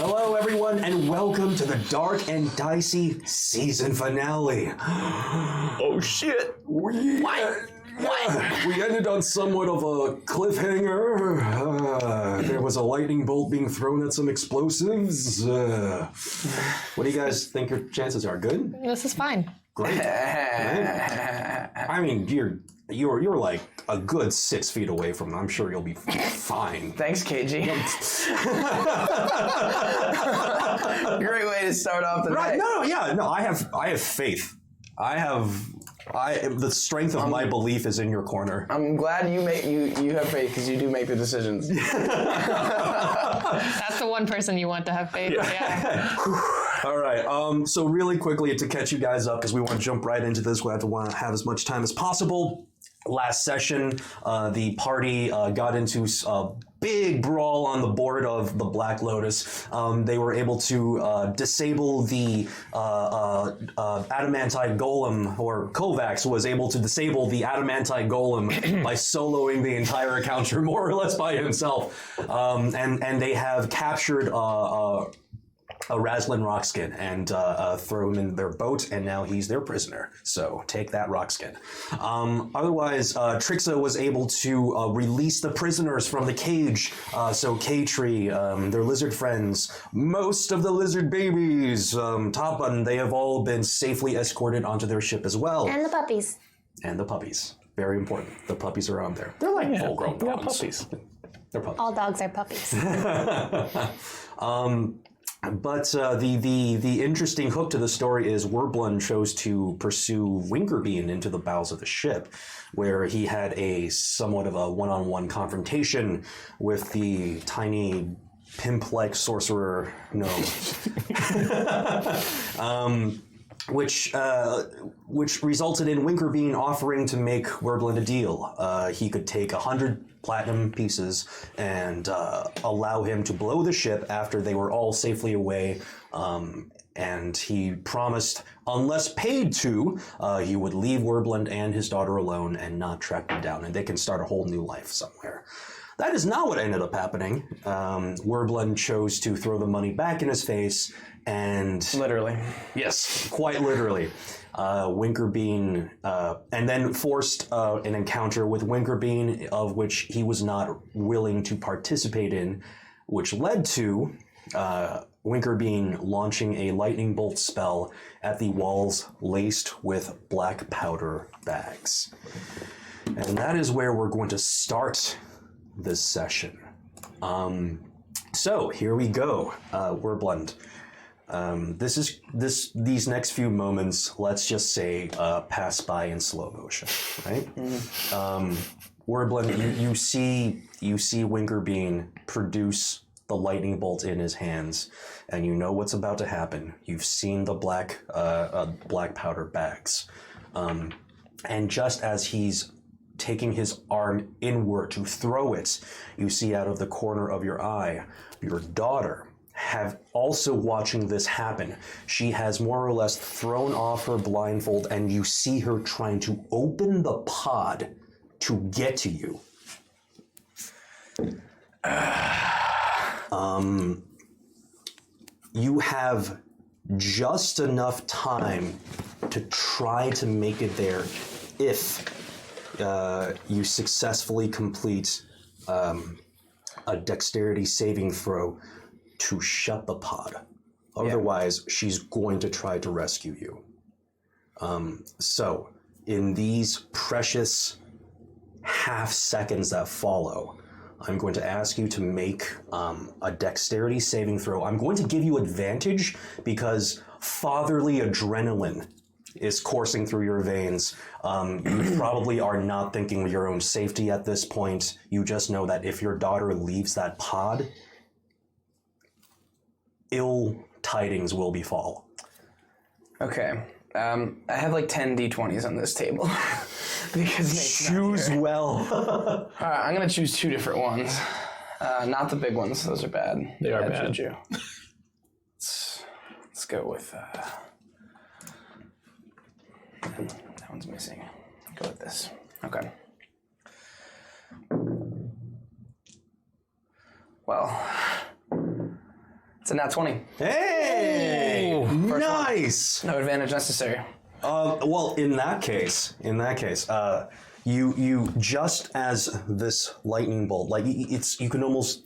Hello, everyone, and welcome to the Dark and Dicey season finale. Oh shit! What? We ended on somewhat of a cliffhanger. There was a lightning bolt being thrown at some explosives. What do you guys think your chances are? Good? This is fine. Great. Right? I mean, you're like a good 6 feet away from them. I'm sure you'll be fine. Thanks, KG. Great way to start off the night. No, I have faith. The strength of my belief is in your corner. I'm glad you have faith because you do make the decisions. That's the one person you want to have faith. Yeah. All right. So really quickly to catch you guys up because we want to jump right into this. We want to have as much time as possible. Last session, the party got into a big brawl on the board of the Black Lotus. They were able to disable the adamantite golem, or Kovacs was able to disable the adamantite golem by soloing the entire encounter more or less by himself. And they have captured a Raslin Rockskin and throw him in their boat, and now he's their prisoner. So take that, Rockskin. Otherwise, Trixa was able to release the prisoners from the cage. So K-Tree, their lizard friends, most of the lizard babies, Top Button, they have all been safely escorted onto their ship as well. And the puppies. And the puppies. Very important. The puppies are on there. They're like full-grown dogs. Puppies. They're puppies. All dogs are puppies. But the interesting hook to the story is Werblund chose to pursue Winkerbean into the bowels of the ship, where he had a somewhat of a one-on-one confrontation with the tiny pimp-like sorcerer gnome. Which resulted in Winkerbean offering to make Werblund a deal. He could take 100 platinum pieces and allow him to blow the ship after they were all safely away. And he promised, unless paid to, he would leave Werblund and his daughter alone and not track them down, and they can start a whole new life somewhere. That is not what ended up happening. Werblund chose to throw the money back in his face and... Literally. Yes, quite literally. Winkerbean, and then forced an encounter with Winkerbean of which he was not willing to participate in, which led to Winkerbean launching a lightning bolt spell at the walls laced with black powder bags. And that is where we're going to start this session. So here we go. Werblund. These next few moments, let's just say, pass by in slow motion, right? Werblund, you see Winkerbean produce the lightning bolt in his hands, and you know what's about to happen. You've seen the black powder bags, and just as he's taking his arm inward to throw it, you see out of the corner of your eye your daughter have also watching this happen. She has more or less thrown off her blindfold, and you see her trying to open the pod to get to you. You have just enough time to try to make it there if you successfully complete a dexterity saving throw to shut the pod. Otherwise, she's going to try to rescue you. So, in these precious half seconds that follow, I'm going to ask you to make a dexterity saving throw. I'm going to give you advantage because fatherly adrenaline is coursing through your veins. You probably are not thinking of your own safety at this point. You just know that if your daughter leaves that pod, ill tidings will befall. Okay. I have like 10 d20s on this table. Because choose well. All right, I'm going to choose 2 different ones. Not the big ones. Those are bad. They are bad. Juju. Let's go with... that one's missing. Go with this. Okay. Well, it's It's a nat 20. Hey! First Nice! No advantage necessary. Well, in that case, you just as this lightning bolt, like you can almost,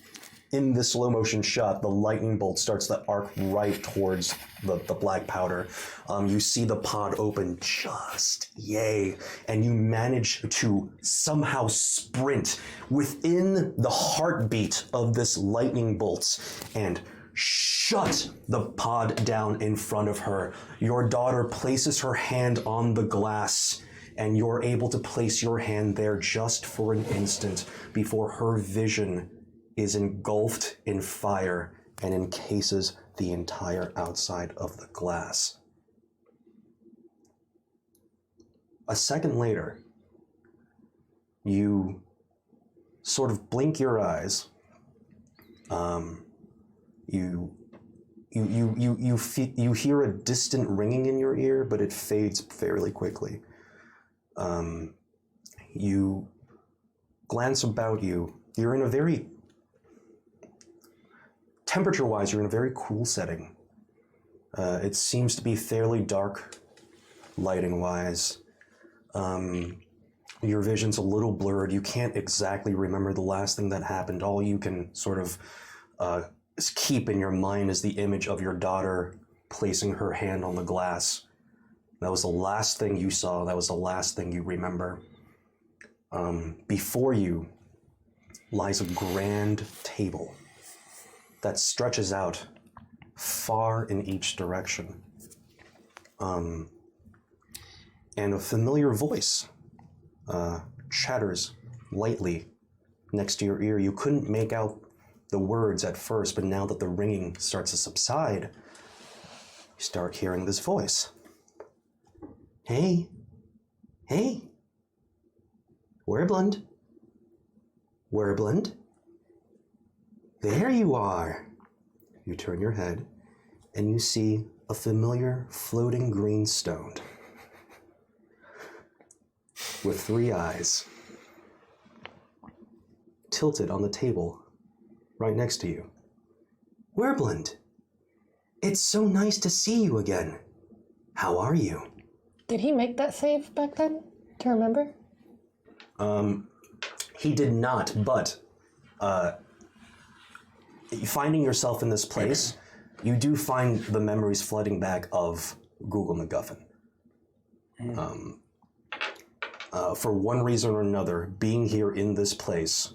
in this slow motion shot, the lightning bolt starts to arc right towards the black powder. You see the pod open just, and you manage to somehow sprint within the heartbeat of this lightning bolt and shut the pod down in front of her. Your daughter places her hand on the glass, and you're able to place your hand there just for an instant before her vision is engulfed in fire and encases the entire outside of the glass. A second later, you sort of blink your eyes. You hear a distant ringing in your ear, but it fades fairly quickly. You glance about you. You're in a very, temperature-wise, you're in a very cool setting. It seems to be fairly dark, lighting-wise. Your vision's a little blurred. You can't exactly remember the last thing that happened. All you can sort of keep in your mind is the image of your daughter placing her hand on the glass. That was the last thing you saw. That was the last thing you remember. Before you lies a grand table that stretches out far in each direction. And a familiar voice chatters lightly next to your ear. You couldn't make out the words at first, but now that the ringing starts to subside, you start hearing this voice. Hey, Werblund, there you are. You turn your head and you see a familiar floating green stone with 3 eyes tilted on the table right next to you. Werblund, it's so nice to see you again. How are you? Did he make that save back then? To remember? He did not, but finding yourself in this place, you do find the memories flooding back of Google MacGuffin. For one reason or another, being here in this place,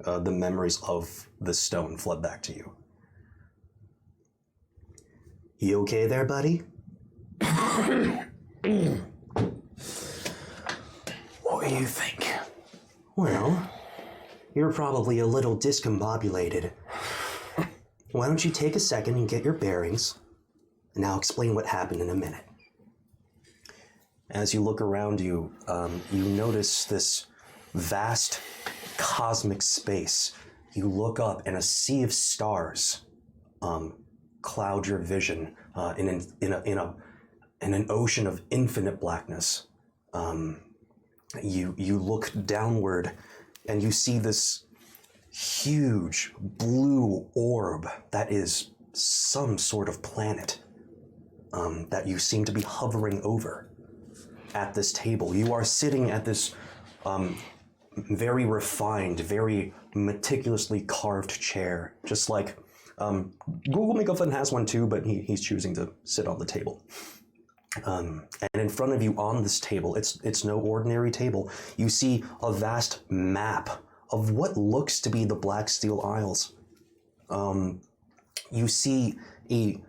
the memories of the stone flood back to you. You okay there, buddy? What do you think? Well, you're probably a little discombobulated. Why don't you take a second and get your bearings, and I'll explain what happened in a minute. As you look around you, you notice this vast cosmic space. You look up and a sea of stars cloud your vision in an ocean of infinite blackness. You look downward and you see this huge blue orb that is some sort of planet that you seem to be hovering over at this table. You are sitting at this very refined, very meticulously carved chair, just like Google MacGuffin has one too, but he's choosing to sit on the table. And in front of you on this table, it's no ordinary table. You see a vast map of what looks to be the Black Steel Isles. You see a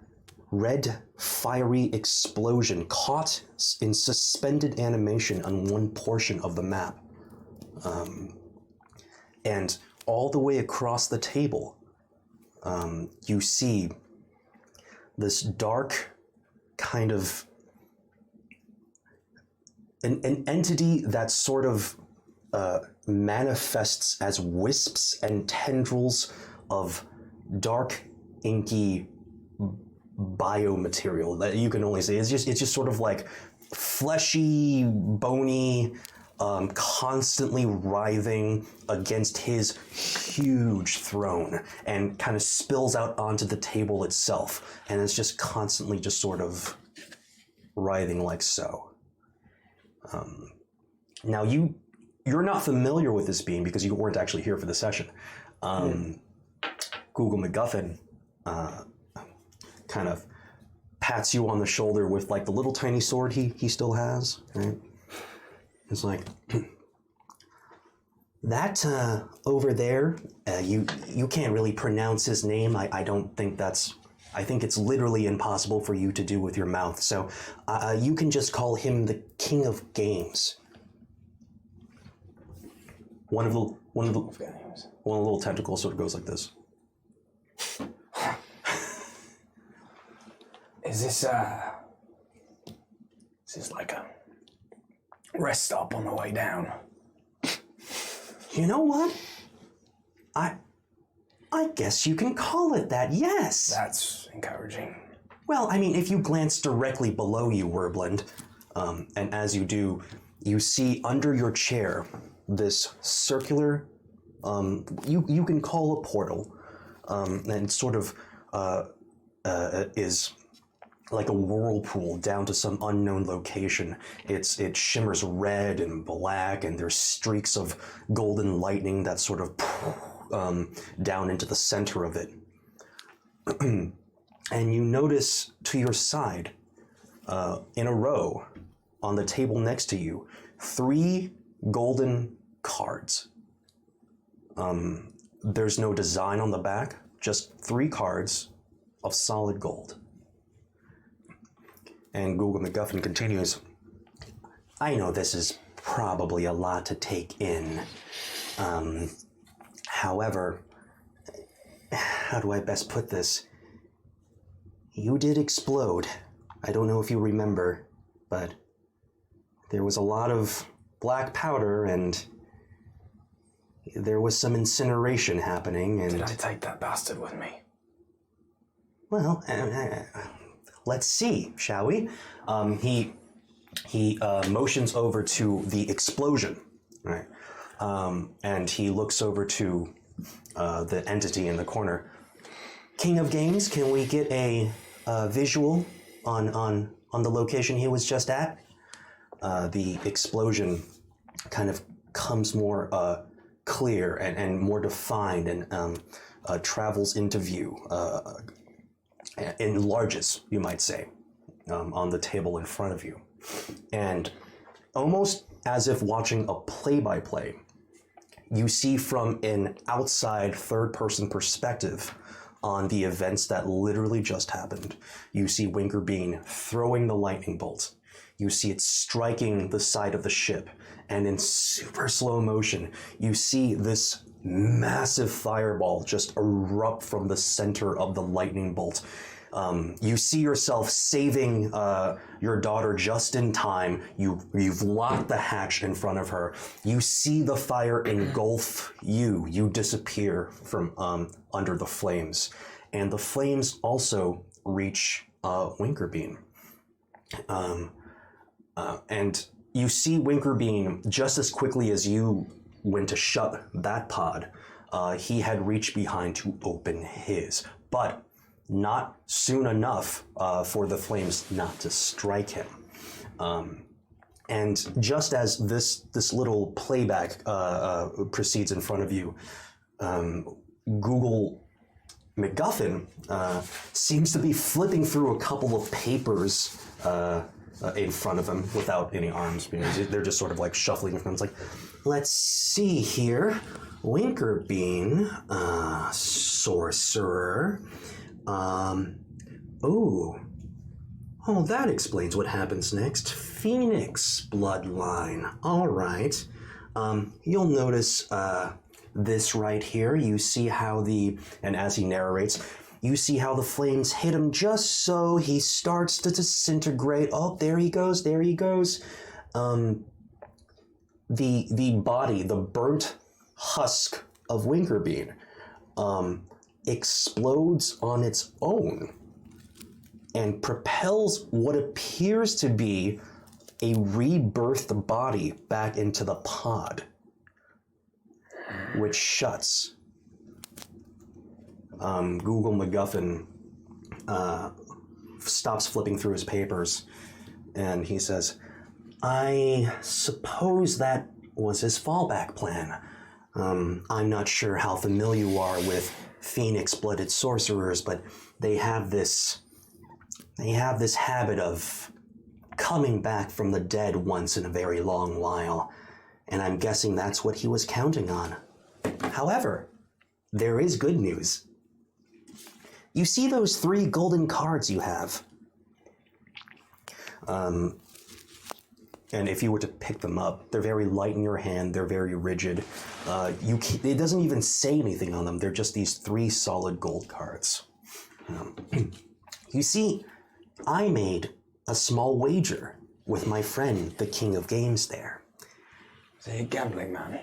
red, fiery explosion caught in suspended animation on one portion of the map. And all the way across the table, you see this dark kind of an entity that sort of manifests as wisps and tendrils of dark, inky biomaterial that you can only see. It's just sort of like fleshy, bony, constantly writhing against his huge throne and kind of spills out onto the table itself. And it's just constantly just sort of writhing like so. Now you're not familiar with this being because you weren't actually here for the session. Google MacGuffin kind of pats you on the shoulder with like the little tiny sword he still has, right? It's like, that over there, you can't really pronounce his name. I don't think I think it's literally impossible for you to do with your mouth. So you can just call him the King of Games. One of the little tentacles sort of goes like this. Is this like a rest stop on the way down? You know what? I guess you can call it that, yes. That's encouraging. Well, I mean, if you glance directly below you, Werblend, and as you do, you see under your chair this circular, you can call a portal, and sort of is like a whirlpool down to some unknown location. It shimmers red and black, and there's streaks of golden lightning that sort of down into the center of it. And you notice to your side, in a row, on the table next to you, 3 golden cards. There's no design on the back, just 3 cards of solid gold. And Google MacGuffin continues, I know this is probably a lot to take in. However, how do I best put this? You did explode. I don't know if you remember, but there was a lot of black powder and there was some incineration happening. And did I take that bastard with me? Well, let's see, shall we? He motions over to the explosion, right? And he looks over to the entity in the corner. King of Games, can we get a visual on the location he was just at? The explosion kind of comes more clear and more defined and travels into view. Enlarges, you might say, on the table in front of you. And almost as if watching a play-by-play, you see from an outside third-person perspective on the events that literally just happened. You see Winkerbean throwing the lightning bolt. You see it striking the side of the ship. And in super slow motion, you see this massive fireball just erupt from the center of the lightning bolt. You see yourself saving your daughter just in time. You've locked the hatch in front of her. You see the fire engulf you. You disappear from under the flames. And the flames also reach Winkerbean. And you see Winkerbean just as quickly as you went to shut that pod. He had reached behind to open his, but not soon enough for the flames not to strike him. And just as this little playback proceeds in front of you, Google MacGuffin seems to be flipping through a couple of papers in front of him without any arms. They're just sort of like shuffling in front of him. It's like, let's see here. Winkerbean, sorcerer. Oh, that explains what happens next. Phoenix bloodline. All right. You'll notice this right here. You see how and as he narrates, you see how the flames hit him just so he starts to disintegrate. Oh, there he goes. The body, the burnt husk of Winkerbean, explodes on its own and propels what appears to be a rebirthed body back into the pod, which shuts. Google MacGuffin stops flipping through his papers, and he says, I suppose that was his fallback plan. I'm not sure how familiar you are with Phoenix-blooded sorcerers, but they have this habit of coming back from the dead once in a very long while, and I'm guessing that's what he was counting on. However, there is good news. You see those 3 golden cards you have? And if you were to pick them up, they're very light in your hand, they're very rigid. It doesn't even say anything on them, they're just these 3 solid gold cards. You see, I made a small wager with my friend, the King of Games there. Is he a gambling man?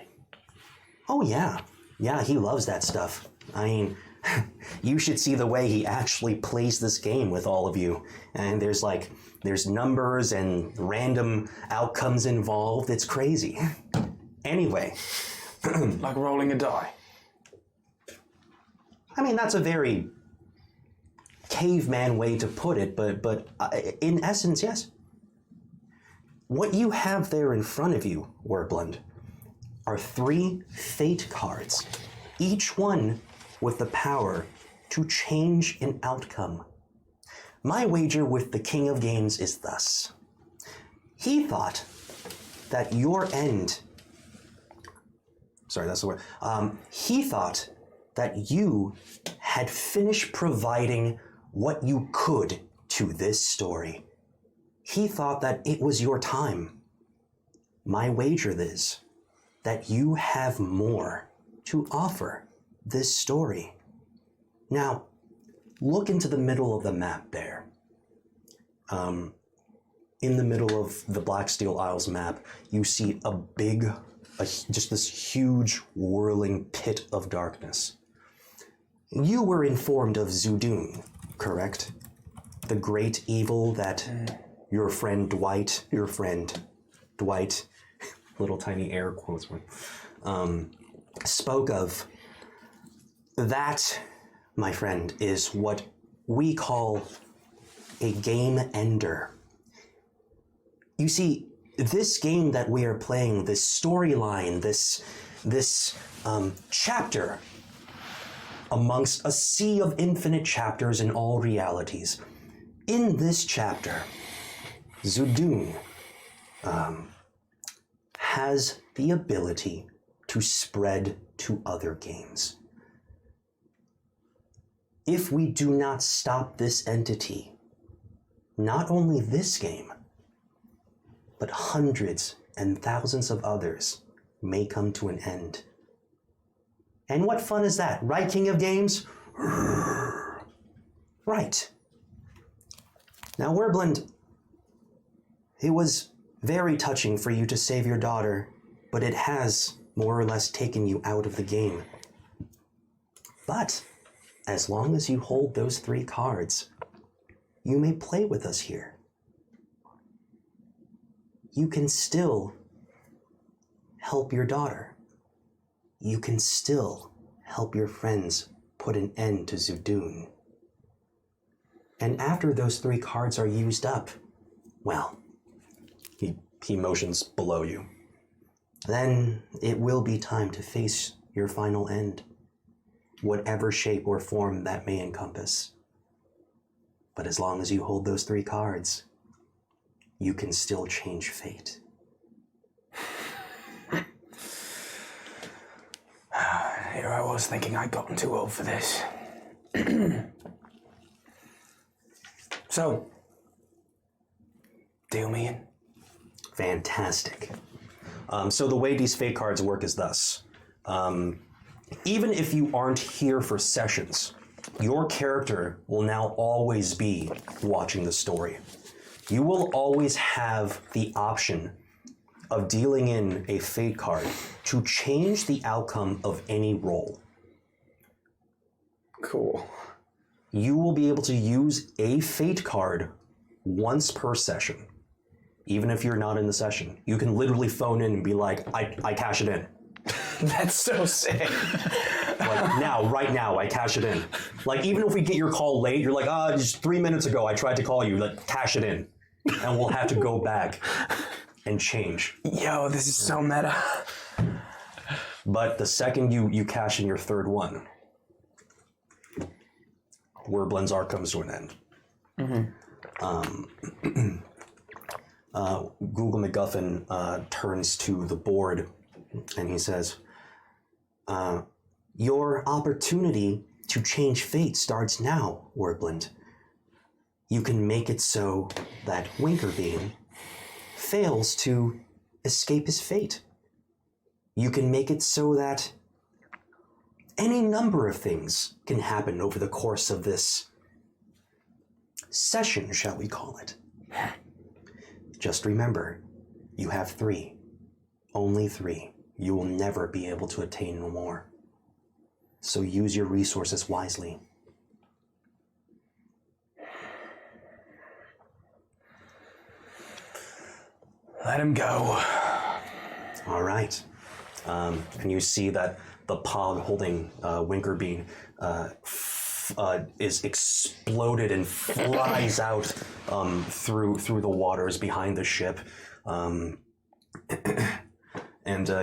Oh yeah. Yeah, he loves that stuff. I mean, you should see the way he actually plays this game with all of you. And there's numbers and random outcomes involved. It's crazy. Anyway. Like rolling a die? I mean, that's a very caveman way to put it, but in essence, yes. What you have there in front of you, Werblund, are 3 fate cards, each one with the power to change an outcome. My wager with the King of Games is thus. He thought that your end... Sorry, that's the word. He thought that you had finished providing what you could to this story. He thought that it was your time. My wager is that you have more to offer this story. Now, look into the middle of the map there. In the middle of the Blacksteel Isles map, you see just this huge whirling pit of darkness. You were informed of Zudun, correct? The great evil that your friend Dwight, little tiny air quotes, spoke of. That, my friend, is what we call a game ender. You see, this game that we are playing, this storyline, this chapter amongst a sea of infinite chapters in all realities. In this chapter, Zudun has the ability to spread to other games. If we do not stop this entity, not only this game, but hundreds and thousands of others may come to an end. And what fun is that, right, King of Games? Right. Now, Werblund, it was very touching for you to save your daughter, but it has more or less taken you out of the game. But as long as you hold those 3 cards, you may play with us here. You can still help your daughter. You can still help your friends put an end to Zudun. And after those 3 cards are used up, well, he motions below you. Then it will be time to face your final end, whatever shape or form that may encompass. But as long as you hold those 3 cards, you can still change fate. Here I was thinking I'd gotten too old for this. So, deal me in. Fantastic. So the way these fate cards work is thus. Even if you aren't here for sessions, your character will now always be watching the story. You will always have the option of dealing in a fate card to change the outcome of any roll. Cool. You will be able to use a fate card once per session. even if you're not in the session. You can literally phone in and be like, I cash it in. That's so sick. Like right now, I cash it in. Like even if we get your call late, you're like, just 3 minutes ago, I tried to call you. Like cash it in, and we'll have to go back and change. Yo, this is so meta. But the second you cash in your third one, Werblin's arc comes to an end. Google MacGuffin turns to the board and he says, your opportunity to change fate starts now, Werblind. You can make it so that Winkerbean fails to escape his fate. You can make it so that any number of things can happen over the course of this session, shall we call it. Just remember, you have 3. Only 3. You will never be able to attain no more. So use your resources wisely. Let him go. All right. And you see that the pog holding Winkerbean is exploded and flies out through the waters behind the ship. And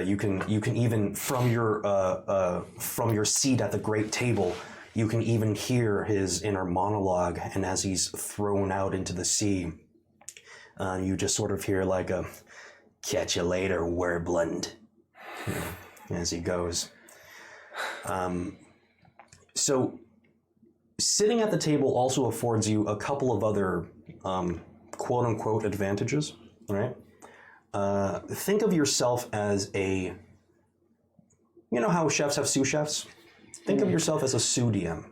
you can even from your seat at the great table, you can even hear his inner monologue. And as he's thrown out into the sea, you just sort of hear like a "Catch you later, Werblind," as he goes. So sitting at the table also affords you a couple of other quote unquote advantages, right? Think of yourself as you know how chefs have sous chefs? Think of yourself as a sous DM,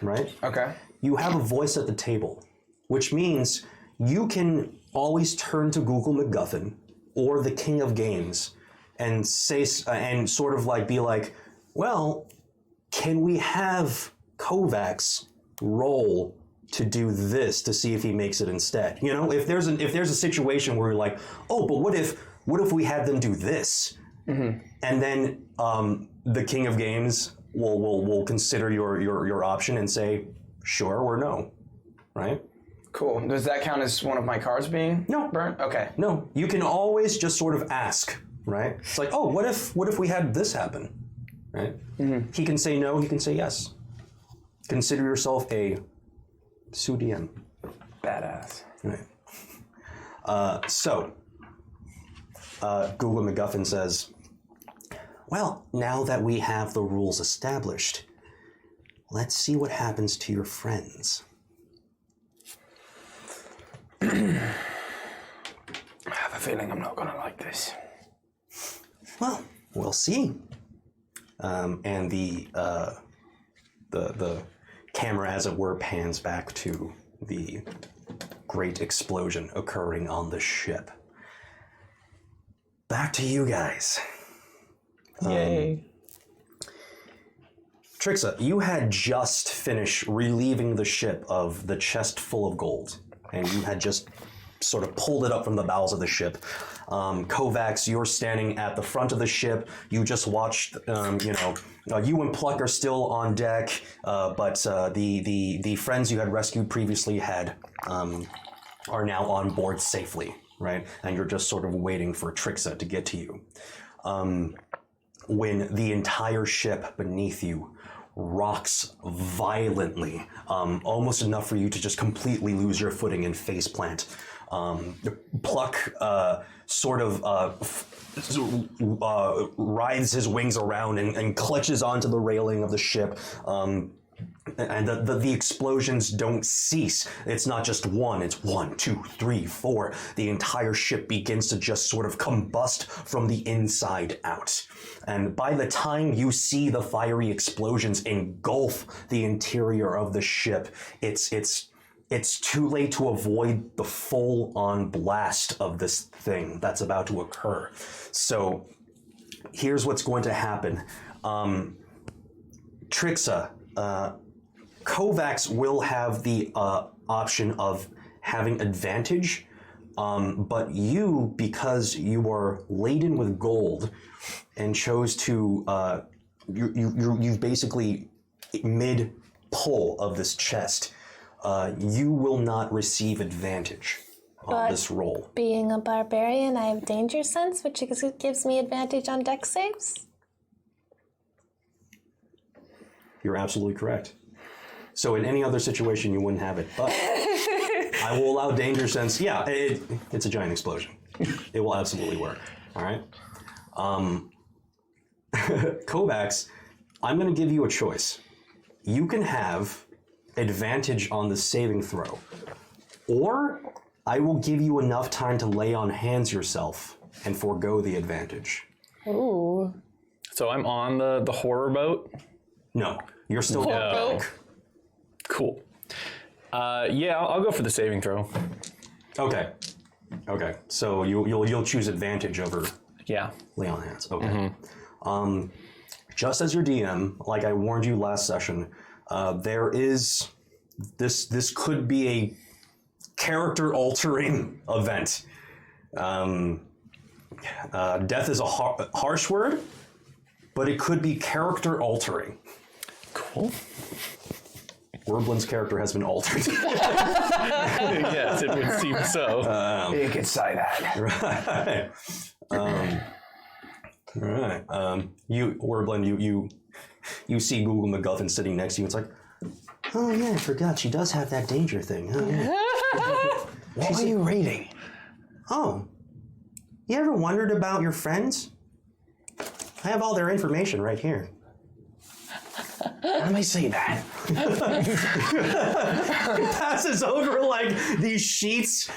right? Okay. You have a voice at the table, which means you can always turn to Google MacGuffin or the King of Games and say, and sort of like be like, well, can we have Kovacs roll to do this to see if he makes it instead? You know, if there's a situation where you're like, oh, but what if we had them do this? Mm-hmm. And then the King of Games will consider your option and say sure or no, right? Cool. Does that count as one of my cards being burnt? Okay. No, you can always just sort of ask, right? It's like, oh, what if we had this happen, right? Mm-hmm. He can say no, he can say yes. Consider yourself a sous DM. Badass. Right. So, Google MacGuffin says, well, now that we have the rules established, let's see what happens to your friends. I have a feeling I'm not going to like this. Well, we'll see. And the camera, as it were, pans back to the great explosion occurring on the ship. Back to you guys. Yay. Trixa, you had just finished relieving the ship of the chest full of gold, and you had just sort of pulled it up from the bowels of the ship. Kovacs, you're standing at the front of the ship. You just watched, you and Pluck are still on deck, but the friends you had rescued previously are now on board safely, right? And you're just sort of waiting for Trixa to get to you. When the entire ship beneath you rocks violently, almost enough for you to just completely lose your footing and faceplant. Pluck rides his wings around and clutches onto the railing of the ship. And the explosions don't cease. It's not just one, it's 1, 2, 3, 4. The entire ship begins to just sort of combust from the inside out. And by the time you see the fiery explosions engulf the interior of the ship, it's too late to avoid the full-on blast of this thing that's about to occur. So here's what's going to happen. Trixa, Kovacs will have the option of having advantage But you, because you are laden with gold and chose to, you've basically mid-pull of this chest, you will not receive advantage on this roll. Being a barbarian, I have danger sense, which gives me advantage on dex saves. You're absolutely correct. So in any other situation, you wouldn't have it, but I will allow danger sense. Yeah, it's a giant explosion. It will absolutely work. All right. Kovacs, I'm going to give you a choice. You can have advantage on the saving throw, or I will give you enough time to lay on hands yourself and forego the advantage. Ooh. So I'm on the horror boat? No, you're still back. Cool. Yeah, I'll go for the saving throw. Okay. Okay. So you'll choose advantage over lay on hands. Okay. Just as your DM, like I warned you last session, there is this could be a character altering event. Death is a harsh word, but it could be character altering. Cool. Warblin's character has been altered. Yes, it would seem so. You could say that. Right. All right. You, Warblin, you see Google MacGuffin sitting next to you. It's like, oh yeah, I forgot she does have that danger thing. Oh, yeah. What are you reading? Oh, you ever wondered about your friends? I have all their information right here. Let me see that. It passes over like these sheets.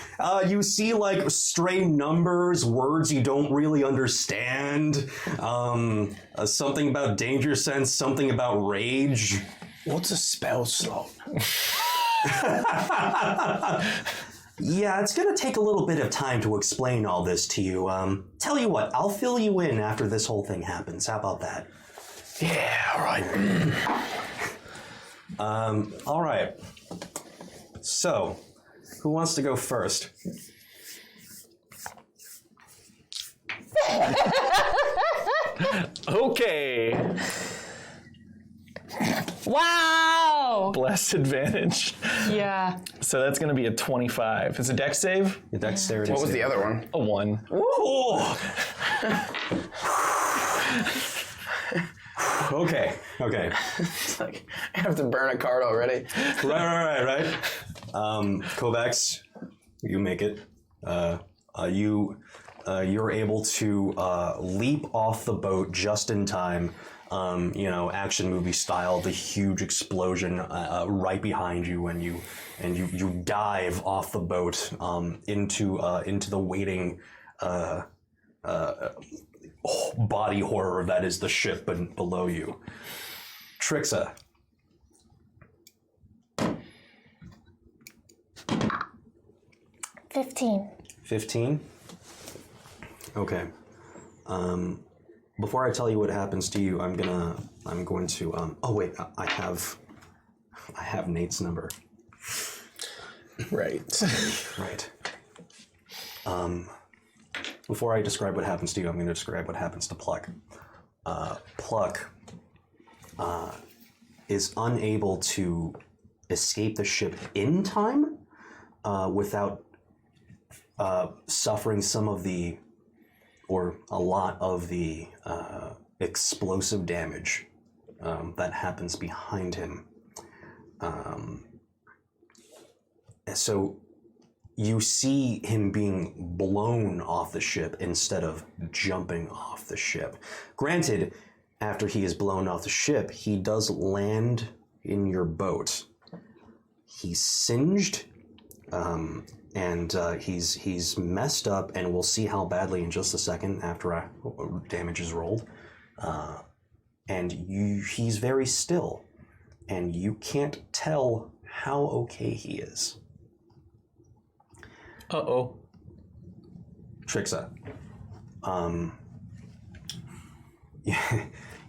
You see like stray numbers, words you don't really understand. Something about danger sense, something about rage. What's a spell slot? Yeah, it's gonna take a little bit of time to explain all this to you. Tell you what, I'll fill you in after this whole thing happens. How about that? Yeah, all right. All right. So, who wants to go first? Okay. Wow! Bless advantage. Yeah. So that's going to be a 25. It's a dex save? The dexterity. What was the other one? A 1. Oh! Okay. It's like, I have to burn a card already. Right. Kovacs, you make it. You're able to leap off the boat just in time. Action movie style, the huge explosion right behind you, and you dive off the boat into the waiting body horror that is the ship below you. Trixa. $15. 15? Okay. Before I tell you what happens to you, I'm going to oh wait, I have Nate's number. Right. Right. Before I describe what happens to you, I'm going to describe what happens to Pluck. Pluck is unable to escape the ship in time without suffering some of the, or a lot of the explosive damage that happens behind him. So you see him being blown off the ship instead of jumping off the ship. Granted, after he is blown off the ship, he does land in your boat. He's singed, and he's messed up, and we'll see how badly in just a second after damage is rolled. And he's very still, and you can't tell how okay he is. Uh-oh. Trixa.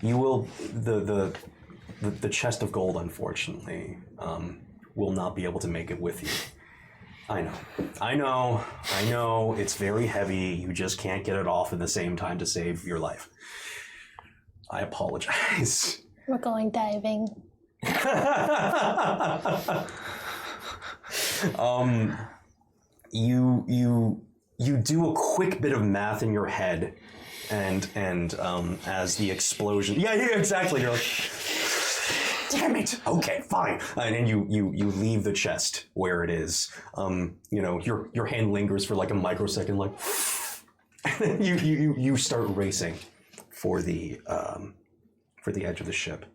You will the chest of gold, unfortunately, will not be able to make it with you. I know. It's very heavy. You just can't get it off at the same time to save your life. I apologize. We're going diving. You do a quick bit of math in your head, and as the explosion, yeah, exactly. You're like, damn it. Okay, fine. And then you leave the chest where it is. Your hand lingers for like a microsecond, like, and then you start racing for the edge of the ship.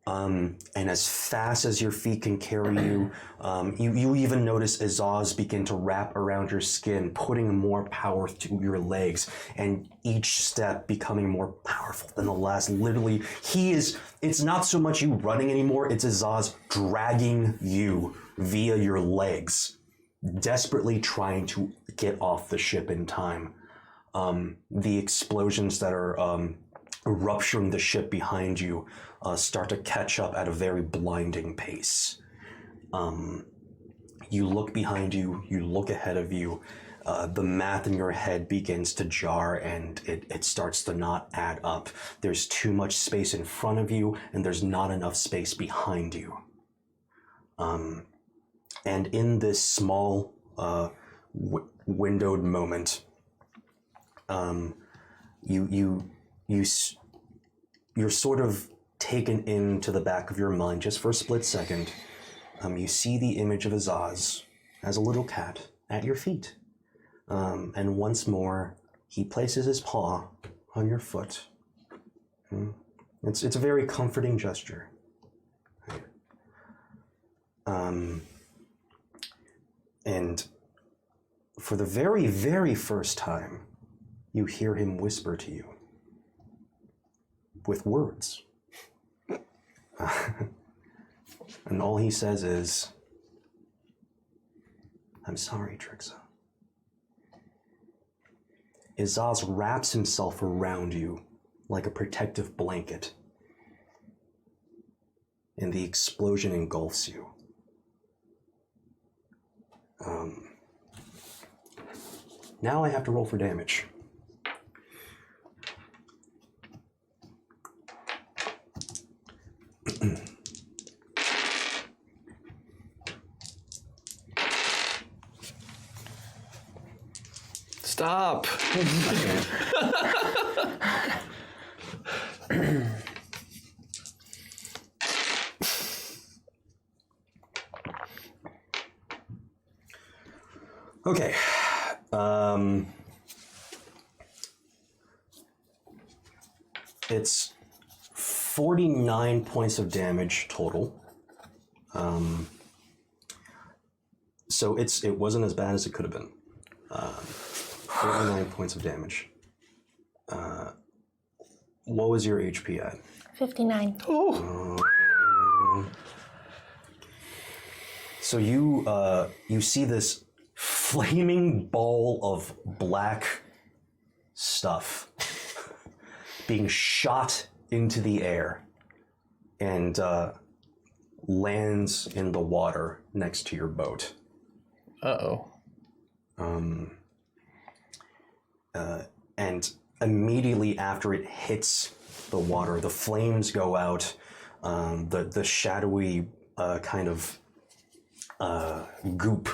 And as fast as your feet can carry you, you even notice Azaz begin to wrap around your skin, putting more power to your legs, and each step becoming more powerful than the last. Literally, it's not so much you running anymore, it's Azaz dragging you via your legs, desperately trying to get off the ship in time. The explosions that are rupturing the ship behind you start to catch up at a very blinding pace. You look behind you, you look ahead of you, the math in your head begins to jar and it starts to not add up. There's too much space in front of you and there's not enough space behind you. And in this small windowed moment, you're sort of taken into the back of your mind just for a split second. You see the image of Azaz as a little cat at your feet. And once more, he places his paw on your foot. It's a very comforting gesture. And for the very, very first time, you hear him whisper to you with words. And all he says is, I'm sorry, Trixa. Azaz wraps himself around you like a protective blanket, and the explosion engulfs you. Now I have to roll for damage. Stop. Okay. It's 49 points of damage total. So it wasn't as bad as it could have been. 49 points of damage. What was your HP at? 59. So you see this flaming ball of black stuff being shot into the air and lands in the water next to your boat. Uh-oh. And immediately after it hits the water, the flames go out. The shadowy kind of goop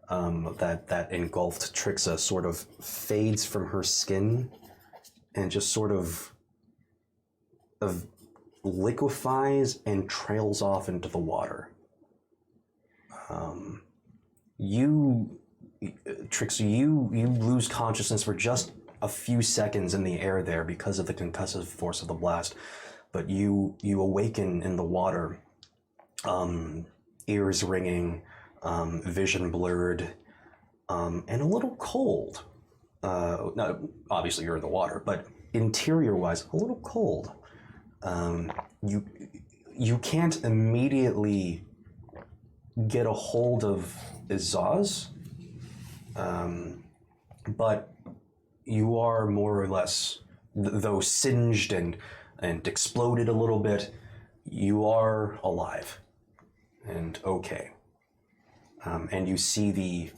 that engulfed Trixa sort of fades from her skin and just sort of liquefies and trails off into the water. Trixa, you lose consciousness for just a few seconds in the air there because of the concussive force of the blast, but you awaken in the water, ears ringing, vision blurred, and a little cold. Now, obviously you're in the water, but interior-wise, a little cold. You can't immediately get a hold of Azaz, but you are more or less, though singed and exploded a little bit, you are alive and okay. and you see the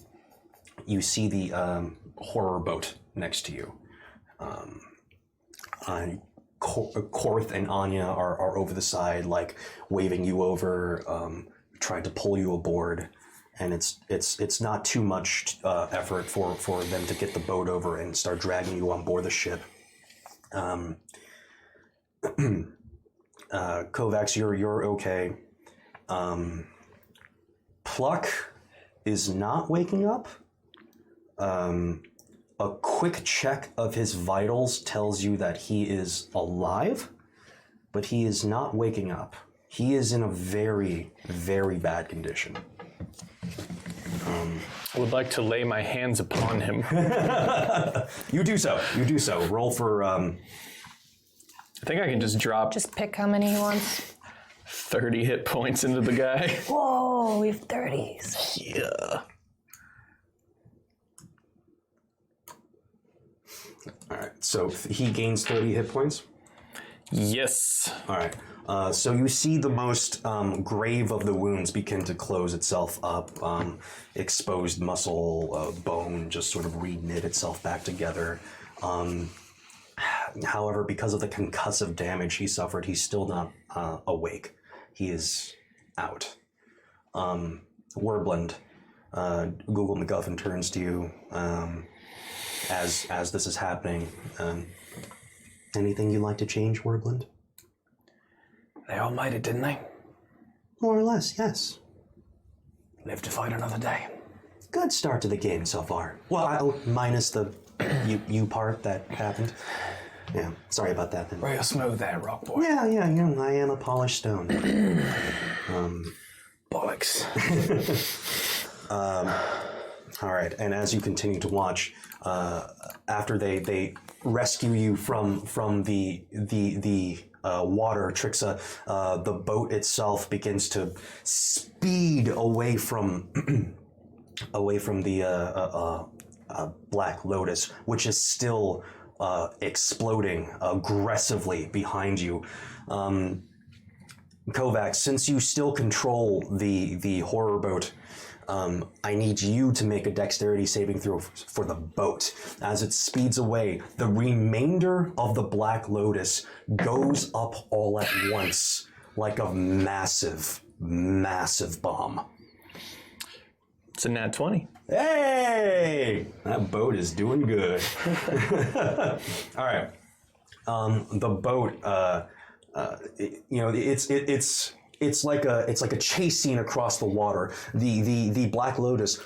horror boat next to you. Korth and Anya are over the side, like waving you over, trying to pull you aboard, and it's not too much effort for them to get the boat over and start dragging you on board the ship. Kovacs, you're okay. Pluck is not waking up. A quick check of his vitals tells you that he is alive, but he is not waking up. He is in a very, very bad condition. I would like to lay my hands upon him. You do so. Roll for... I think I can just drop Just pick how many he wants. 30 hit points into the guy. Whoa, we have 30s. Yeah. All right, so he gains 30 hit points? Yes. All right. So you see the most grave of the wounds begin to close itself up. Exposed muscle, bone just sort of reknit itself back together. However, because of the concussive damage he suffered, he's still not awake. He is out. Werblend, Google MacGuffin turns to you as this is happening. Anything you'd like to change, Werblend? They all made it, didn't they? More or less, yes. Live to fight another day. Good start to the game so far. Well, minus the you part that happened. Yeah, sorry about that then. Real smooth there, Rock Boy. Yeah, I am a polished stone. Bollocks. All right, and as you continue to watch, after they rescue you from the water, Trixa, the boat itself begins to speed away from the Black Lotus, which is still exploding aggressively behind you. Kovacs, since you still control the horror boat, I need you to make a dexterity saving throw for the boat. As it speeds away, the remainder of the Black Lotus goes up all at once like a massive, massive bomb. It's a nat 20. Hey! That boat is doing good. All right. The boat, it's like a chase scene across the water. The Black Lotus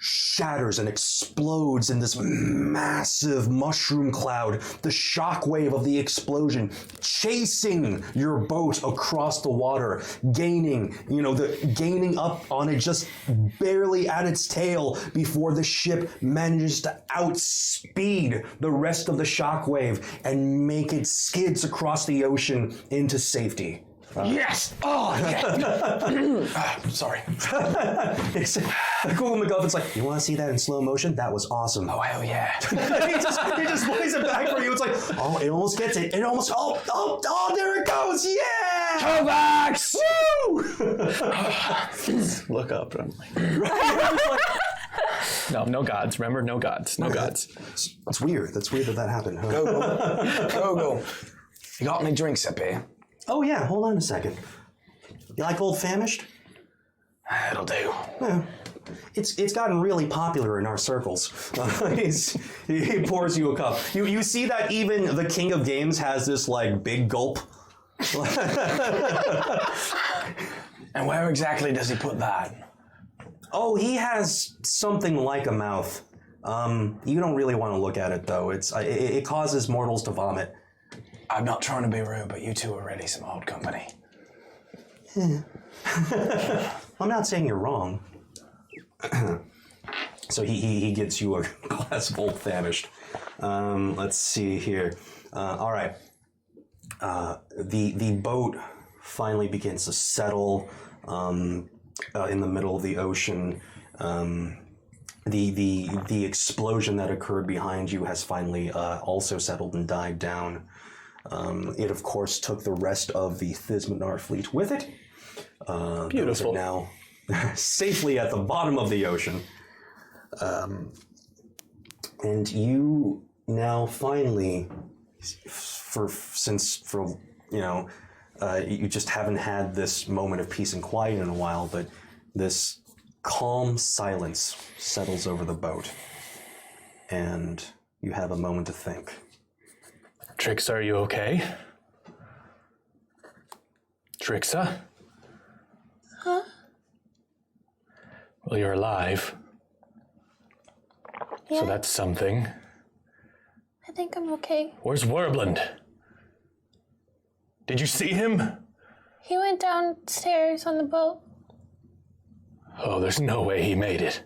shatters and explodes in this massive mushroom cloud. The shockwave of the explosion chasing your boat across the water, gaining up on it just barely at its tail before the ship manages to outspeed the rest of the shockwave and make it skids across the ocean into safety. Yes! Oh, yeah! Sorry. Google MacGuffin's like, you want to see that in slow motion? That was awesome. Oh, hell yeah. he just plays it back for you. It's like, oh, it almost gets it. It almost, oh, there it goes. Yeah! Kovacs! Woo! Look up. I'm like, no gods. Remember, no gods. No gods. That's weird. That's weird that happened. Huh? Go. You got any drinks up here? Oh, yeah. Hold on a second. You like Old Famished? It'll do. Yeah. It's gotten really popular in our circles. He pours you a cup. You see that even the King of Games has this like big gulp. And where exactly does he put that? Oh, he has something like a mouth. You don't really want to look at it though. It causes mortals to vomit. I'm not trying to be rude, but you two are really some old company. I'm not saying you're wrong. So he gives you a glass of Old Famished. Let's see here. All right. The boat finally begins to settle in the middle of the ocean. The explosion that occurred behind you has finally also settled and died down. It, of course, took the rest of the Thismanar fleet with it. Beautiful. Those are now safely at the bottom of the ocean. And you now finally, you just haven't had this moment of peace and quiet in a while, but this calm silence settles over the boat. And you have a moment to think. Trixa, are you okay? Trixa? Huh? Well, you're alive. Yeah, So that's something. I think I'm okay. Where's Werbland? Did you see him? He went downstairs on the boat. Oh, there's no way he made it.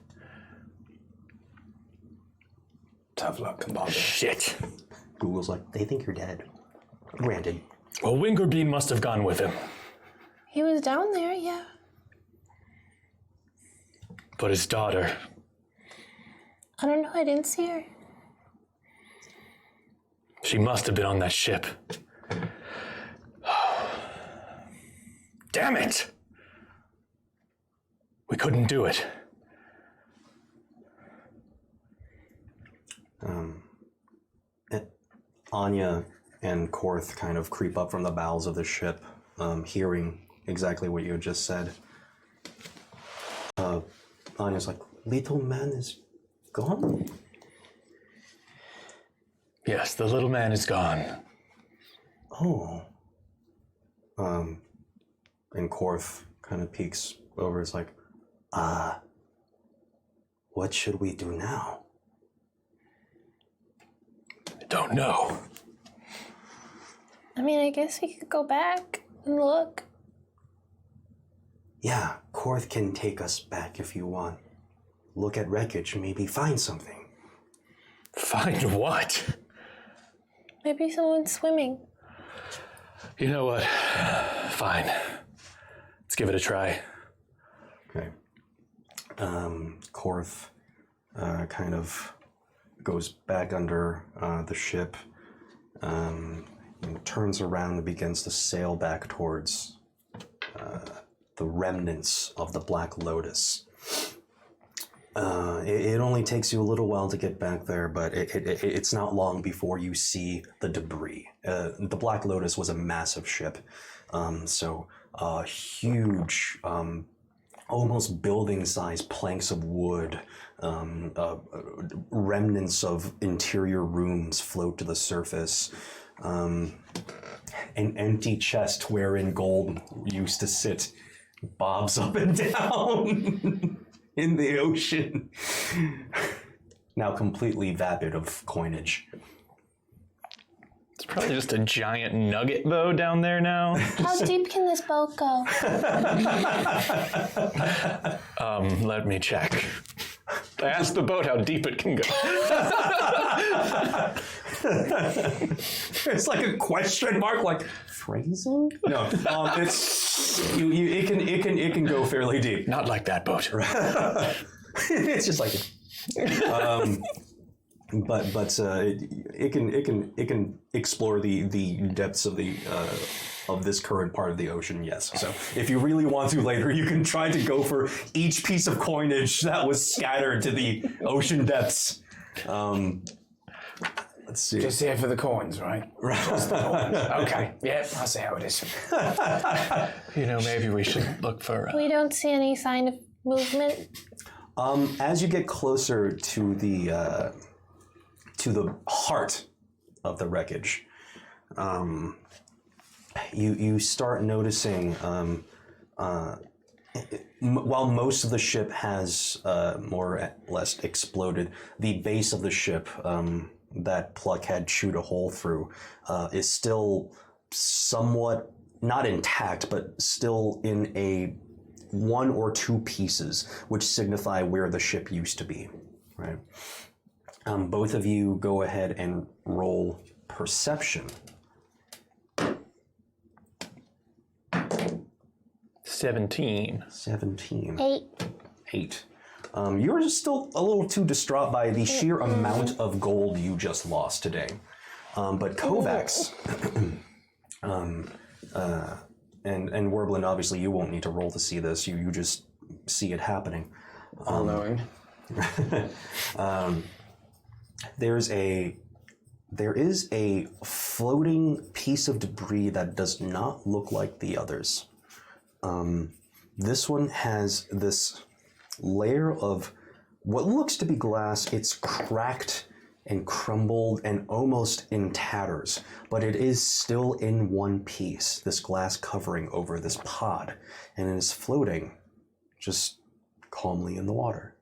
Tough luck, compadre. Shit. Google's like, they think you're dead. Granted. Well, Wingerbean must have gone with him. He was down there, yeah. But his daughter. I don't know, I didn't see her. She must have been on that ship. Damn it! We couldn't do it. Anya and Korth kind of creep up from the bowels of the ship, hearing exactly what you had just said. Anya's like, little man is gone? Yes, the little man is gone. Oh. And Korth kind of peeks over. It's like, what should we do now? I don't know. I mean, I guess we could go back and look. Yeah, Korth can take us back if you want. Look at wreckage, maybe find something. Find what? Maybe someone's swimming. You know what? Fine. Let's give it a try. Okay. Korth kind of goes back under the ship, and turns around and begins to sail back towards the remnants of the Black Lotus. It only takes you a little while to get back there, but it's not long before you see the debris. The Black Lotus was a massive ship, so huge, almost building-sized planks of wood, remnants of interior rooms float to the surface. An empty chest wherein gold used to sit bobs up and down in the ocean, now completely vapid of coinage. It's probably just a giant nugget, though, down there now. How deep can this boat go? Let me check. I asked the boat how deep it can go. It's like a question mark, like phrasing. No, it's it can go fairly deep. Not like that boat. It's just like, but it can explore the depths of the of this current part of the ocean. Yes. So if you really want to later, you can try to go for each piece of coinage that was scattered to the ocean depths. Let's see. Just here for the coins, right? Just the coins. Okay. Yep, I see how it is. You know, maybe we should look for... We don't see any sign of movement. As you get closer to the heart of the wreckage, you start noticing, while most of the ship has more or less exploded, the base of the ship that Pluck had chewed a hole through is still somewhat, not intact, but still in a 1 or 2 pieces, which signify where the ship used to be, right? Both of you go ahead and roll perception. 17. 17. 8. 8. You're just still a little too distraught by the sheer amount of gold you just lost today. But Kovacs and Werbland, obviously you won't need to roll to see this. You just see it happening. All knowing. There is a floating piece of debris that does not look like the others. This one has this layer of what looks to be glass. It's cracked and crumbled and almost in tatters, but it is still in one piece, this glass covering over this pod, and it is floating just calmly in the water.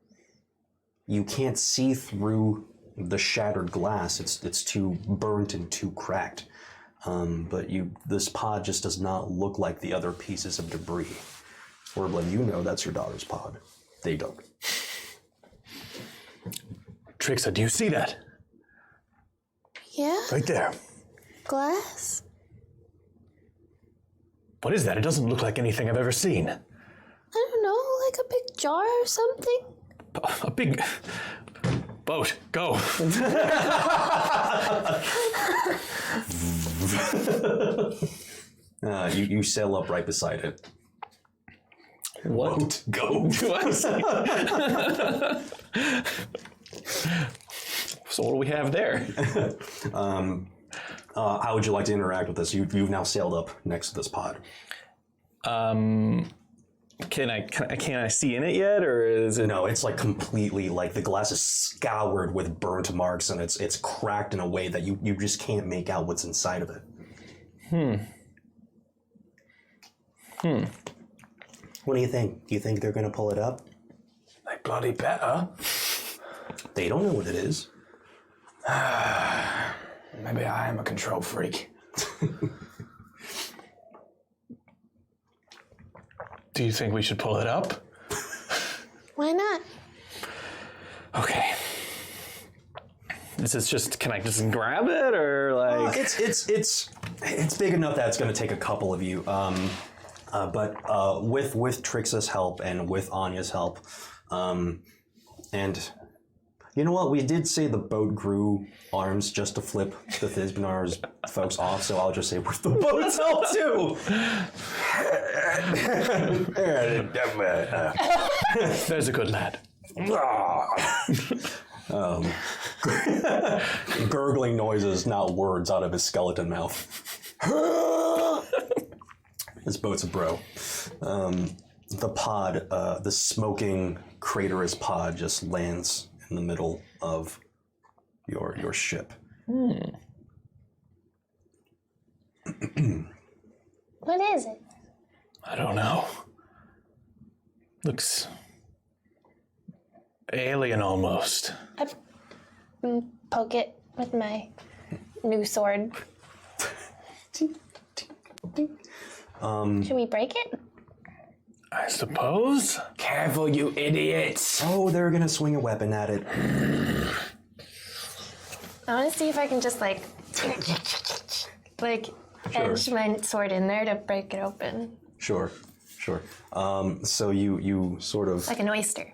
You can't see through the shattered glass. It's too burnt and too cracked. But this pod just does not look like the other pieces of debris. Warblood, you know that's your daughter's pod. They don't. Trixa, do you see that? Yeah? Right there. Glass? What is that? It doesn't look like anything I've ever seen. I don't know, like a big jar or something? A big boat. Go. You sail up right beside it. What? Boat, go. Do I see? So what do we have there? How would you like to interact with this? You've now sailed up next to this pod. Can I see in it yet, or is it? No, it's like completely like the glass is scoured with burnt marks, and it's cracked in a way that you just can't make out what's inside of it. What do you think? Do you think they're gonna pull it up? They bloody better. They don't know what it is. Maybe I am a control freak. Do you think we should pull it up? Why not? Okay. This is just. Can I just grab it, or like? It's big enough that it's going to take a couple of you. But with Trixa's help and with Anya's help, and you know what? We did say the boat grew arms just to flip the Thizbanar's folks off, so I'll just say with the boat's help too. There's a good lad. Gurgling noises, not words, out of his skeleton mouth. This boat's a bro. The pod, the smoking craterous pod, just lands in the middle of your ship. What is it? I don't know. Looks alien almost. I poke it with my new sword. Should we break it? I suppose. Careful, you idiots! Oh, they're gonna swing a weapon at it. I want to see if I can just edge my sword in there to break it open. Sure. So you sort of Like an oyster.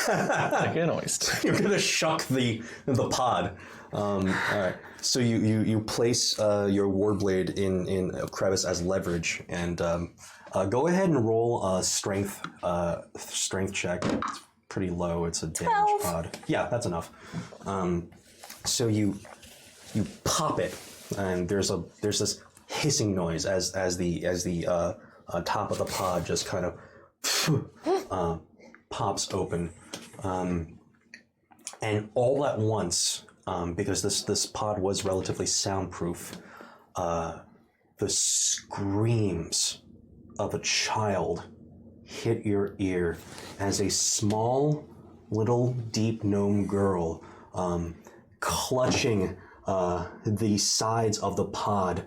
Like an oyster. you're gonna shuck the pod. All right. So you place your warblade in a crevice as leverage, and go ahead and roll a strength check. It's pretty low. It's a damage 12. pod. Yeah, that's enough. So you pop it, and there's this hissing noise as the top of the pod just kind of pops open, and all at once, because this pod was relatively soundproof, the screams of a child hit your ear as a small little deep gnome girl, clutching the sides of the pod,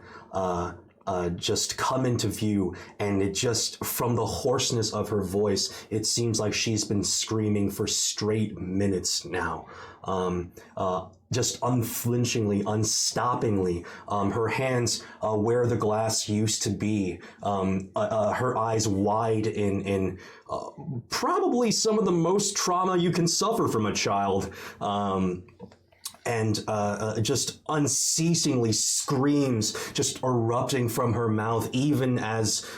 just come into view, and it just, from the hoarseness of her voice, it seems like she's been screaming for straight minutes now. Just unflinchingly, unstoppingly, her hands where the glass used to be, her eyes wide in probably some of the most trauma you can suffer from a child. and just unceasingly screams just erupting from her mouth, even as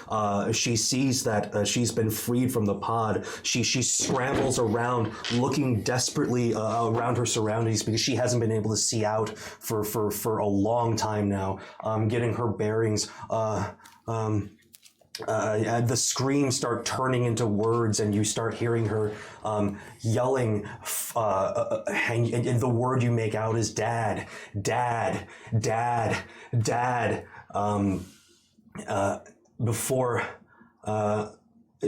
she sees that she's been freed from the pod. She scrambles around, looking desperately around her surroundings because she hasn't been able to see out for a long time now, getting her bearings. The screams start turning into words, and you start hearing her yelling, and the word you make out is "Dad, Dad, Dad, Dad." Before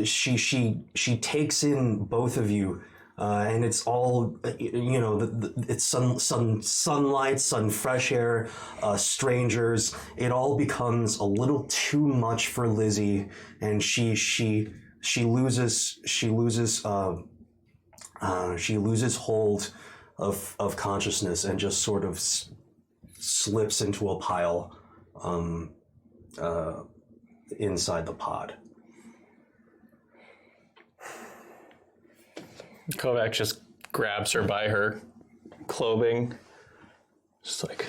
she takes in both of you. And it's all, it's sunlight, fresh air, strangers. It all becomes a little too much for Lizzie, and she loses hold of consciousness and just sort of slips into a pile inside the pod. Kovac just grabs her by her clothing. Just like,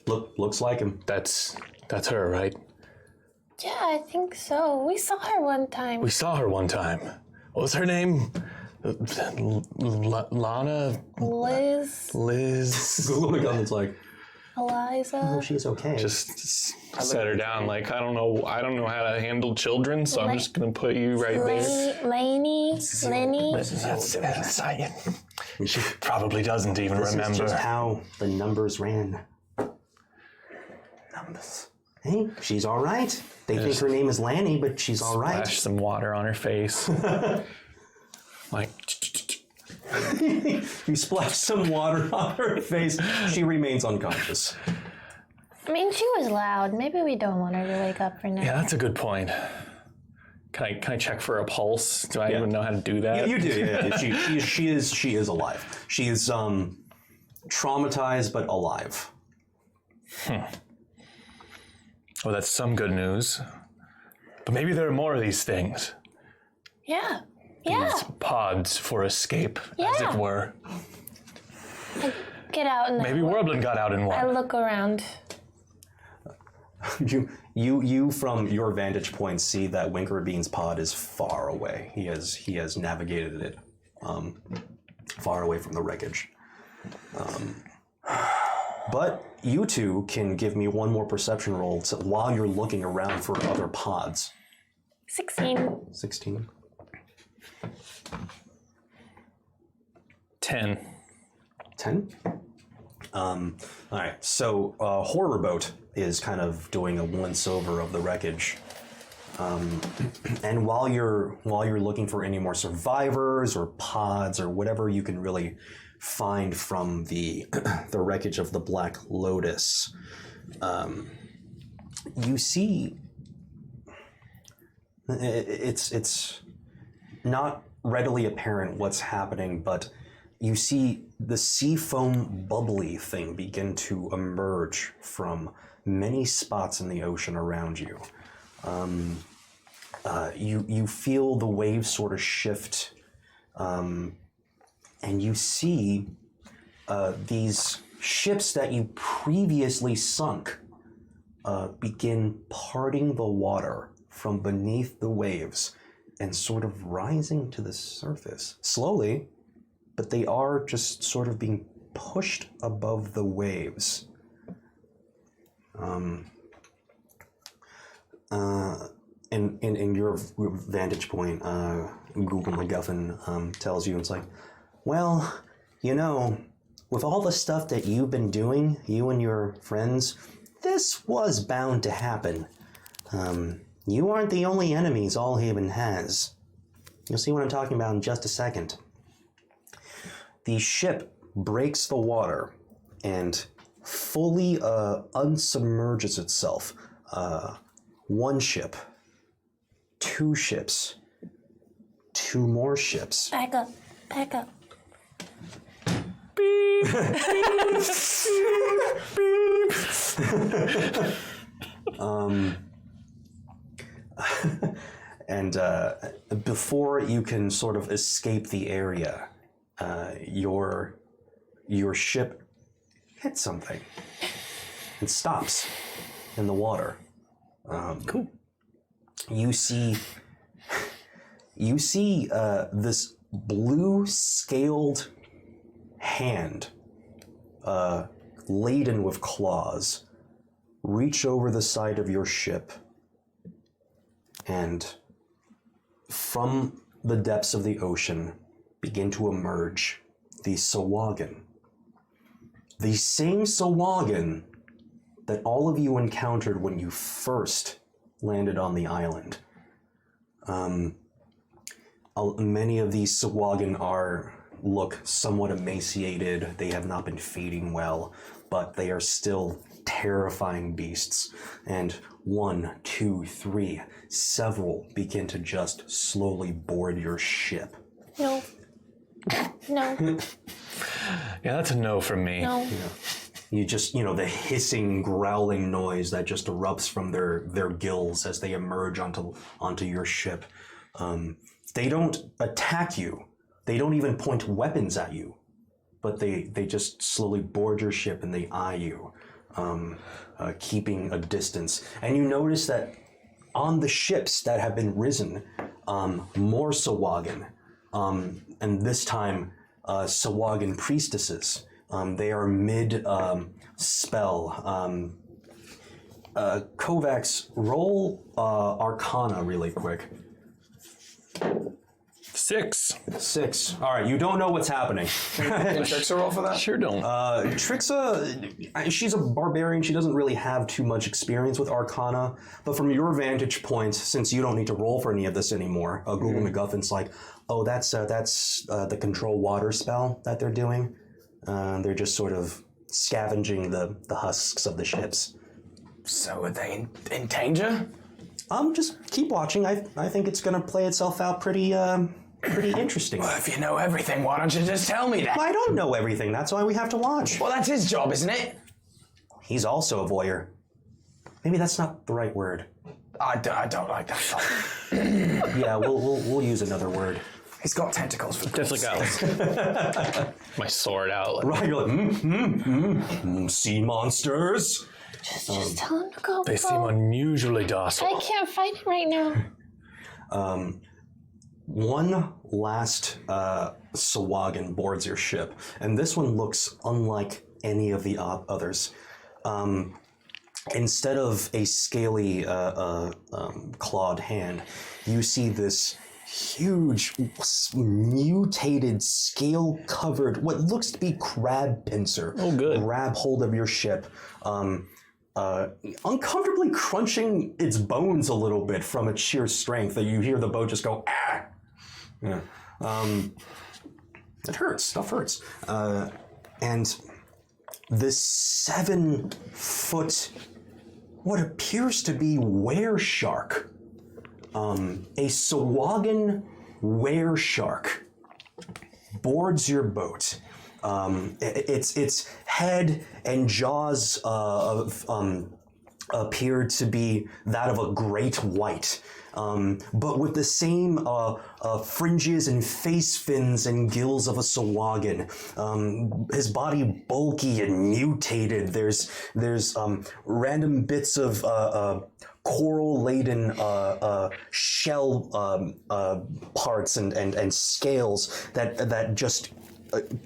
looks like him. That's her, right? Yeah, I think so. We saw her one time. We saw her one time. What was her name? Lana? Liz. Google it, it's like, Eliza. oh, she's okay. Just set her down. Like, I don't know how to handle children, so I'm just gonna put you right there. Lenny. She probably doesn't even remember. This is just how the numbers ran. Numbers. Hey, she's all right. They think her name is Lanny, but she's all right. Splash some water on her face. Like, You splash some water on her face. She remains unconscious. I mean, she was loud. Maybe we don't want her to wake up for now. yeah, that's a good point. Can I check for a pulse? Do I even know how to do that? You do. Yeah. She is alive. She is traumatized but alive. Well, that's some good news. But maybe there are more of these things. Yeah. These pods for escape, as it were. Get out and Maybe Warbling got out in I one. look around. You from your vantage point see that Winkerbean's pod is far away. He has navigated it far away from the wreckage. But you two can give me one more perception roll while you're looking around for other pods. 16. 16. 10. 10? All right, so Horror Boat is kind of doing a once-over of the wreckage. And while you're looking for any more survivors or pods or whatever you can really find from the wreckage of the Black Lotus, you see it's not readily apparent what's happening, but you see the sea foam bubbly thing begin to emerge from many spots in the ocean around you. You feel the waves sort of shift, and you see these ships that you previously sunk begin parting the water from beneath the waves and sort of rising to the surface. Slowly, but they are just sort of being pushed above the waves. In your vantage point, Google MacGuffin tells you, it's like, well, with all the stuff that you've been doing, you and your friends, this was bound to happen. You aren't the only enemies Allhaven has. You'll see what I'm talking about in just a second. The ship breaks the water and fully unsubmerges itself. One ship, two ships, two more ships. Back up. And before you can sort of escape the area, your ship hits something. It stops in the water. Cool. You see this blue scaled hand, laden with claws, reach over the side of your ship, and from the depths of the ocean begin to emerge the Sahuagin. The same Sahuagin that all of you encountered when you first landed on the island. Many of these Sahuagin look somewhat emaciated. They have not been feeding well, but they are still terrifying beasts. And 1, 2, 3, several begin to just slowly board your ship. No. No. Yeah, that's a no from me. No. You just, the hissing, growling noise that just erupts from their gills as they emerge onto your ship. They don't attack you. They don't even point weapons at you, but they just slowly board your ship and they eye you, keeping a distance. And you notice that on the ships that have been risen, more Sahuagin, and this time Sahuagin priestesses. They are mid-spell. Kovacs, roll Arcana really quick. 6. 6. All right, you don't know what's happening. Can Trixa roll for that? Sure don't. Trixa, she's a barbarian. She doesn't really have too much experience with Arcana. But from your vantage point, since you don't need to roll for any of this anymore, Google MacGuffin's like, oh, that's the control water spell that they're doing. They're just sort of scavenging the husks of the ships. So are they in danger? Just keep watching. I think it's going to play itself out pretty interesting. Well, if you know everything, why don't you just tell me that? I don't know everything. That's why we have to watch. Well, that's his job, isn't it? He's also a voyeur. Maybe that's not the right word. I don't like that song. Yeah, we'll use another word. He's got tentacles for Definitely got my sword out. Like, Right, you're like, sea monsters. Just tell him to go. they seem unusually docile. I can't fight it right now. One last Sahuagin boards your ship, and this one looks unlike any of the others. Instead of a scaly clawed hand, you see this huge, mutated, scale-covered, what looks to be crab pincer. Oh, good. Grab hold of your ship, uncomfortably crunching its bones a little bit from its sheer strength. That you hear the boat just go, ah! Yeah. It hurts. Stuff hurts. And this 7-foot, what appears to be were shark, a Sahuagin were shark, boards your boat. Its head and jaws appear to be that of a great white, but with the same fringes and face fins and gills of a Sahuagin. His body bulky and mutated. There's random bits of coral-laden shell parts and scales that just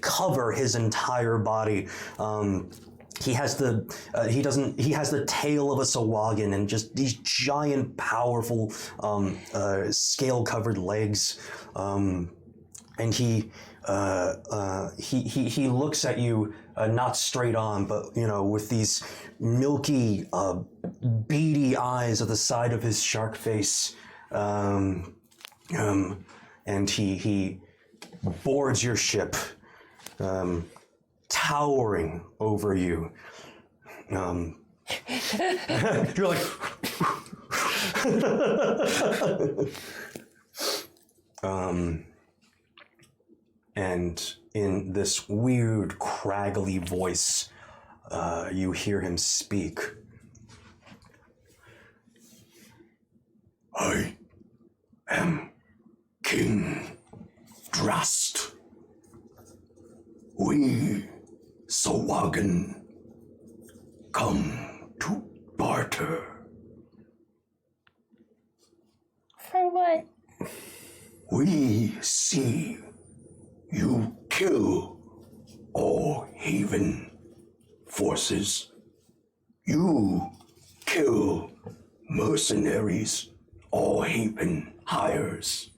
cover his entire body. He has the tail of a Sahuagin and just these giant, powerful, scale-covered legs. And he looks at you, not straight on, but with these milky, beady eyes at the side of his shark face. And he boards your ship, towering over you. You're like, and in this weird, craggly voice, you hear him speak. I am King Drast. We, Sahuagin, or what? We see you kill all Haven forces. You kill mercenaries all Haven hires.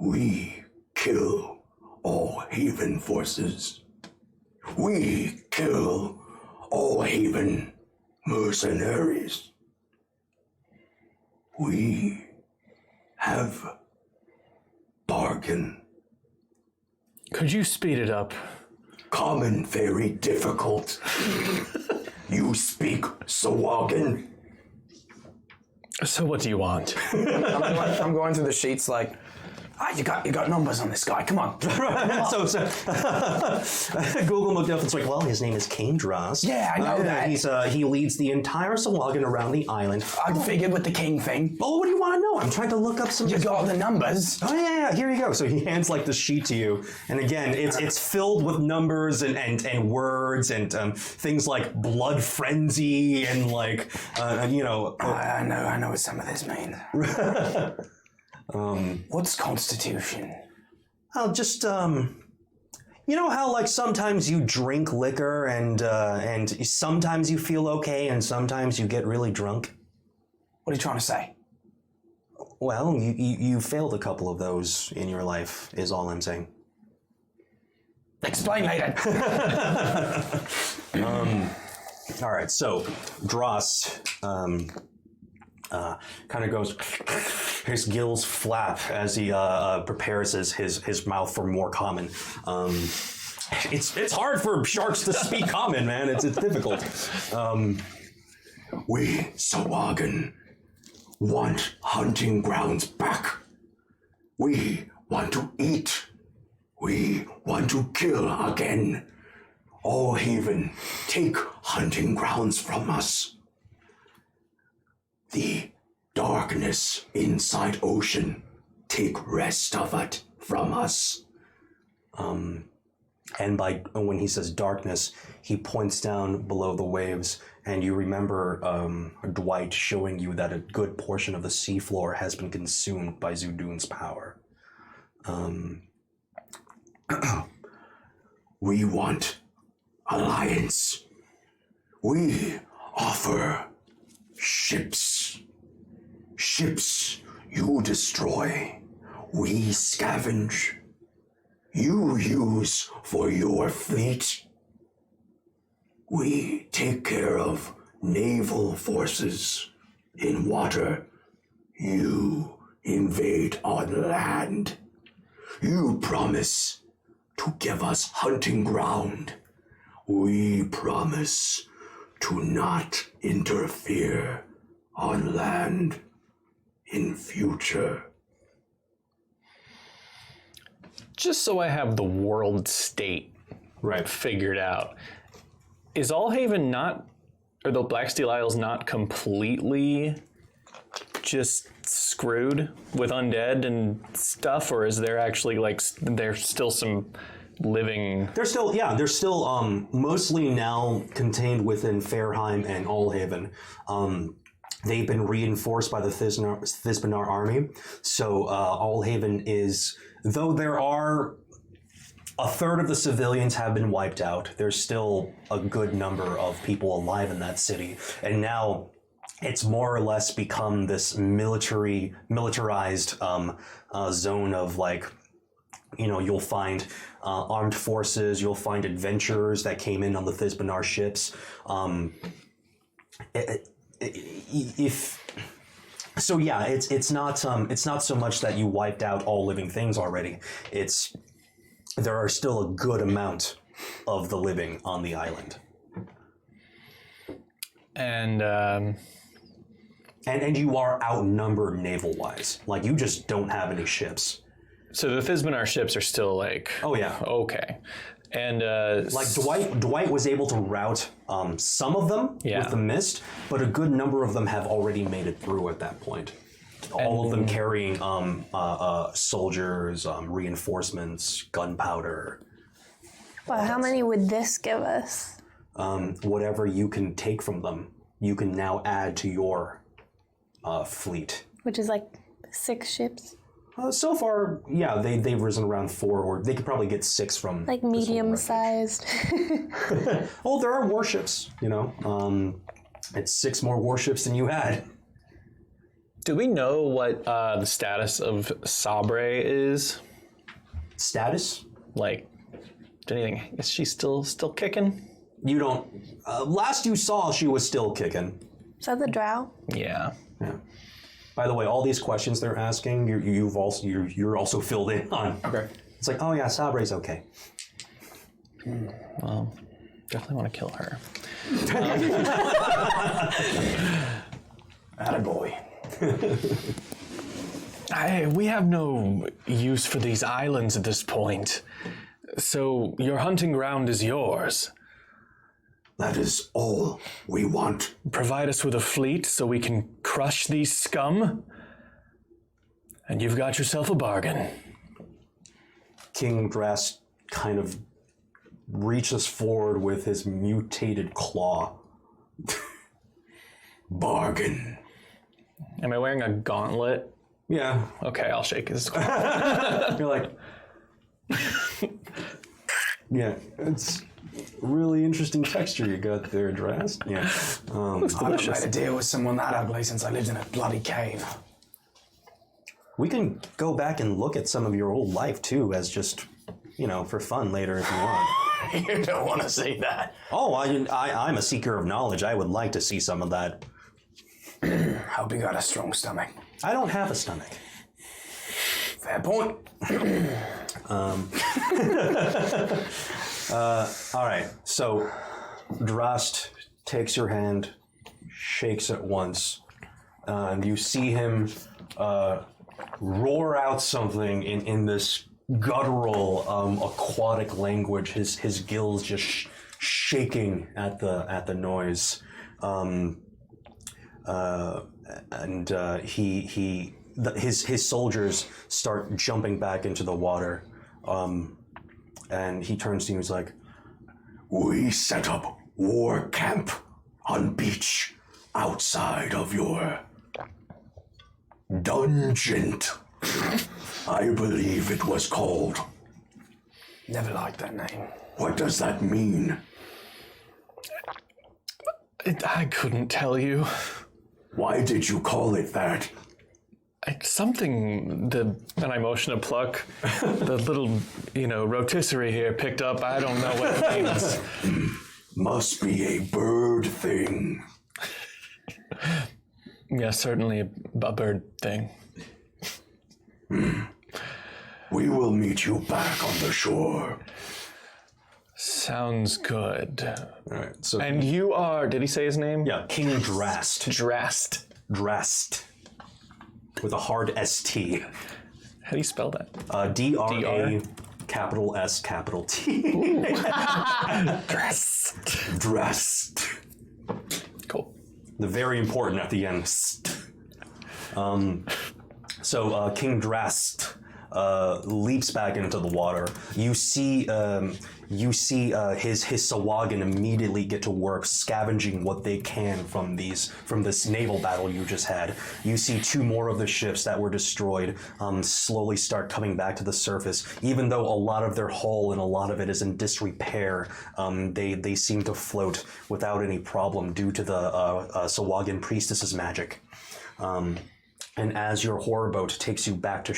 We kill all Haven forces. We kill all Haven mercenaries. We have bargain. Could you speed it up? Common very difficult. You speak Sawagan? So what do you want? I'm going through the sheets like, you got numbers on this guy. Come on. so Google looked up and it's like, well, his name is King Dross. Yeah, I know that. He leads the entire Sawagan around the island. I figured with the king thing. Oh, what do you want to know? I'm trying to look up some. You got the numbers. Oh yeah, here you go. So he hands like the sheet to you, and again, it's filled with numbers and words and things like blood frenzy and like I know what some of this means. What's Constitution? Oh, just you know how like sometimes you drink liquor and sometimes you feel okay and sometimes you get really drunk. What are you trying to say? Well, you failed a couple of those in your life, is all I'm saying. Explain later. All right, so Dross kind of goes, his gills flap as he prepares his mouth for more common. It's hard for sharks to speak common, man. It's difficult. We, Sawagan, want hunting grounds back. We want to eat. We want to kill again. All Haven, take hunting grounds from us. The darkness inside ocean, take rest of it from us. And when he says darkness, he points down below the waves, and you remember Dwight showing you that a good portion of the seafloor has been consumed by Zudun's power. We want alliance. We offer ships. Ships you destroy. We scavenge. You use for your fleet. We take care of naval forces in water. You invade on land. You promise to give us hunting ground. We promise to not interfere on land in future. Just so I have the world state figured out, is Allhaven not, or the Blacksteel Isles not completely just screwed with undead and stuff, or is there actually there's still some living? They're still mostly now contained within Fairheim and Allhaven. They've been reinforced by the Thizbanar army, so Allhaven is, though there are a third of the civilians have been wiped out, there's still a good number of people alive in that city, and now it's more or less become this militarized zone of you'll find armed forces, you'll find adventurers that came in on the Thizbanar ships. It's not so much that you wiped out all living things already. There are still a good amount of the living on the island. And you are outnumbered naval-wise. Like, you just don't have any ships. So the Thizbanar ships are still oh yeah. Okay. And Dwight was able to rout some of them with the mist, but a good number of them have already made it through at that point. All of them carrying soldiers, reinforcements, gunpowder. Well, how many would this give us? Whatever you can take from them, you can now add to your fleet. Which is like 6 ships. So far, yeah, they've risen around 4, or they could probably get 6 from... Like medium-sized. Oh, there are warships, you know. It's 6 more warships than you had. Do we know what the status of Sabre is? Status? Like, anything? Is she still kicking? You don't... last you saw, she was still kicking. Is that the drow? Yeah. Yeah. By the way, all these questions they're asking, you're also filled in on. Okay. It's like, oh yeah, Sabre's okay. Well, definitely want to kill her. Attaboy. We have no use for these islands at this point. So your hunting ground is yours. That is all we want. Provide us with a fleet so we can crush these scum. And you've got yourself a bargain. King Drast kind of reaches forward with his mutated claw. Bargain. Am I wearing a gauntlet? Yeah. Okay, I'll shake his claw. You're like... yeah, it's really interesting texture you got there, Drast. Yeah. I haven't made a deal with someone that ugly since I lived in a bloody cave. We can go back and look at some of your old life, too, as just, you know, for fun later if you want. You don't want to see that. Oh, I'm a seeker of knowledge. I would like to see some of that. Hope you got a strong stomach. I don't have a stomach. Fair point. All right, so Drast takes your hand, shakes it once, and you see him roar out something in this guttural aquatic language. His gills just shaking at the noise, his soldiers start jumping back into the water, and he turns to you and he's like, We set up war camp on beach outside of your dungeon. I believe it was called. Never liked that name. What does that mean? I couldn't tell you. Why did you call it that? Something, and I motion a Pluck, the little, rotisserie here picked up. I don't know what it means. Must be a bird thing. Yeah, certainly a bird thing. We will meet you back on the shore. Sounds good. all right, so And you are, did he say his name? yeah, King Drast. Drast. Drast. With a hard ST. How do you spell that? DRA capital S capital T. Drast. Drast. Cool. The very important at the end. So King Drast leaps back into the water. You see his Sawagan immediately get to work scavenging what they can from this naval battle you just had. You see 2 more of the ships that were destroyed slowly start coming back to the surface. Even though a lot of their hull and a lot of it is in disrepair, they seem to float without any problem due to the Sawagan priestess's magic. And as your horror boat takes you back to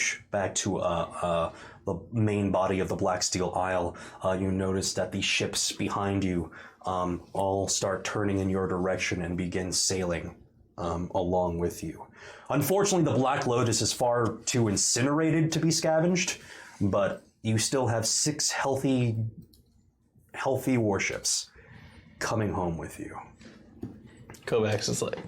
the main body of the Black Steel Isle, you notice that the ships behind you all start turning in your direction and begin sailing along with you. Unfortunately, the Black Lotus is far too incinerated to be scavenged, but you still have 6 healthy warships coming home with you. Kovacs is like,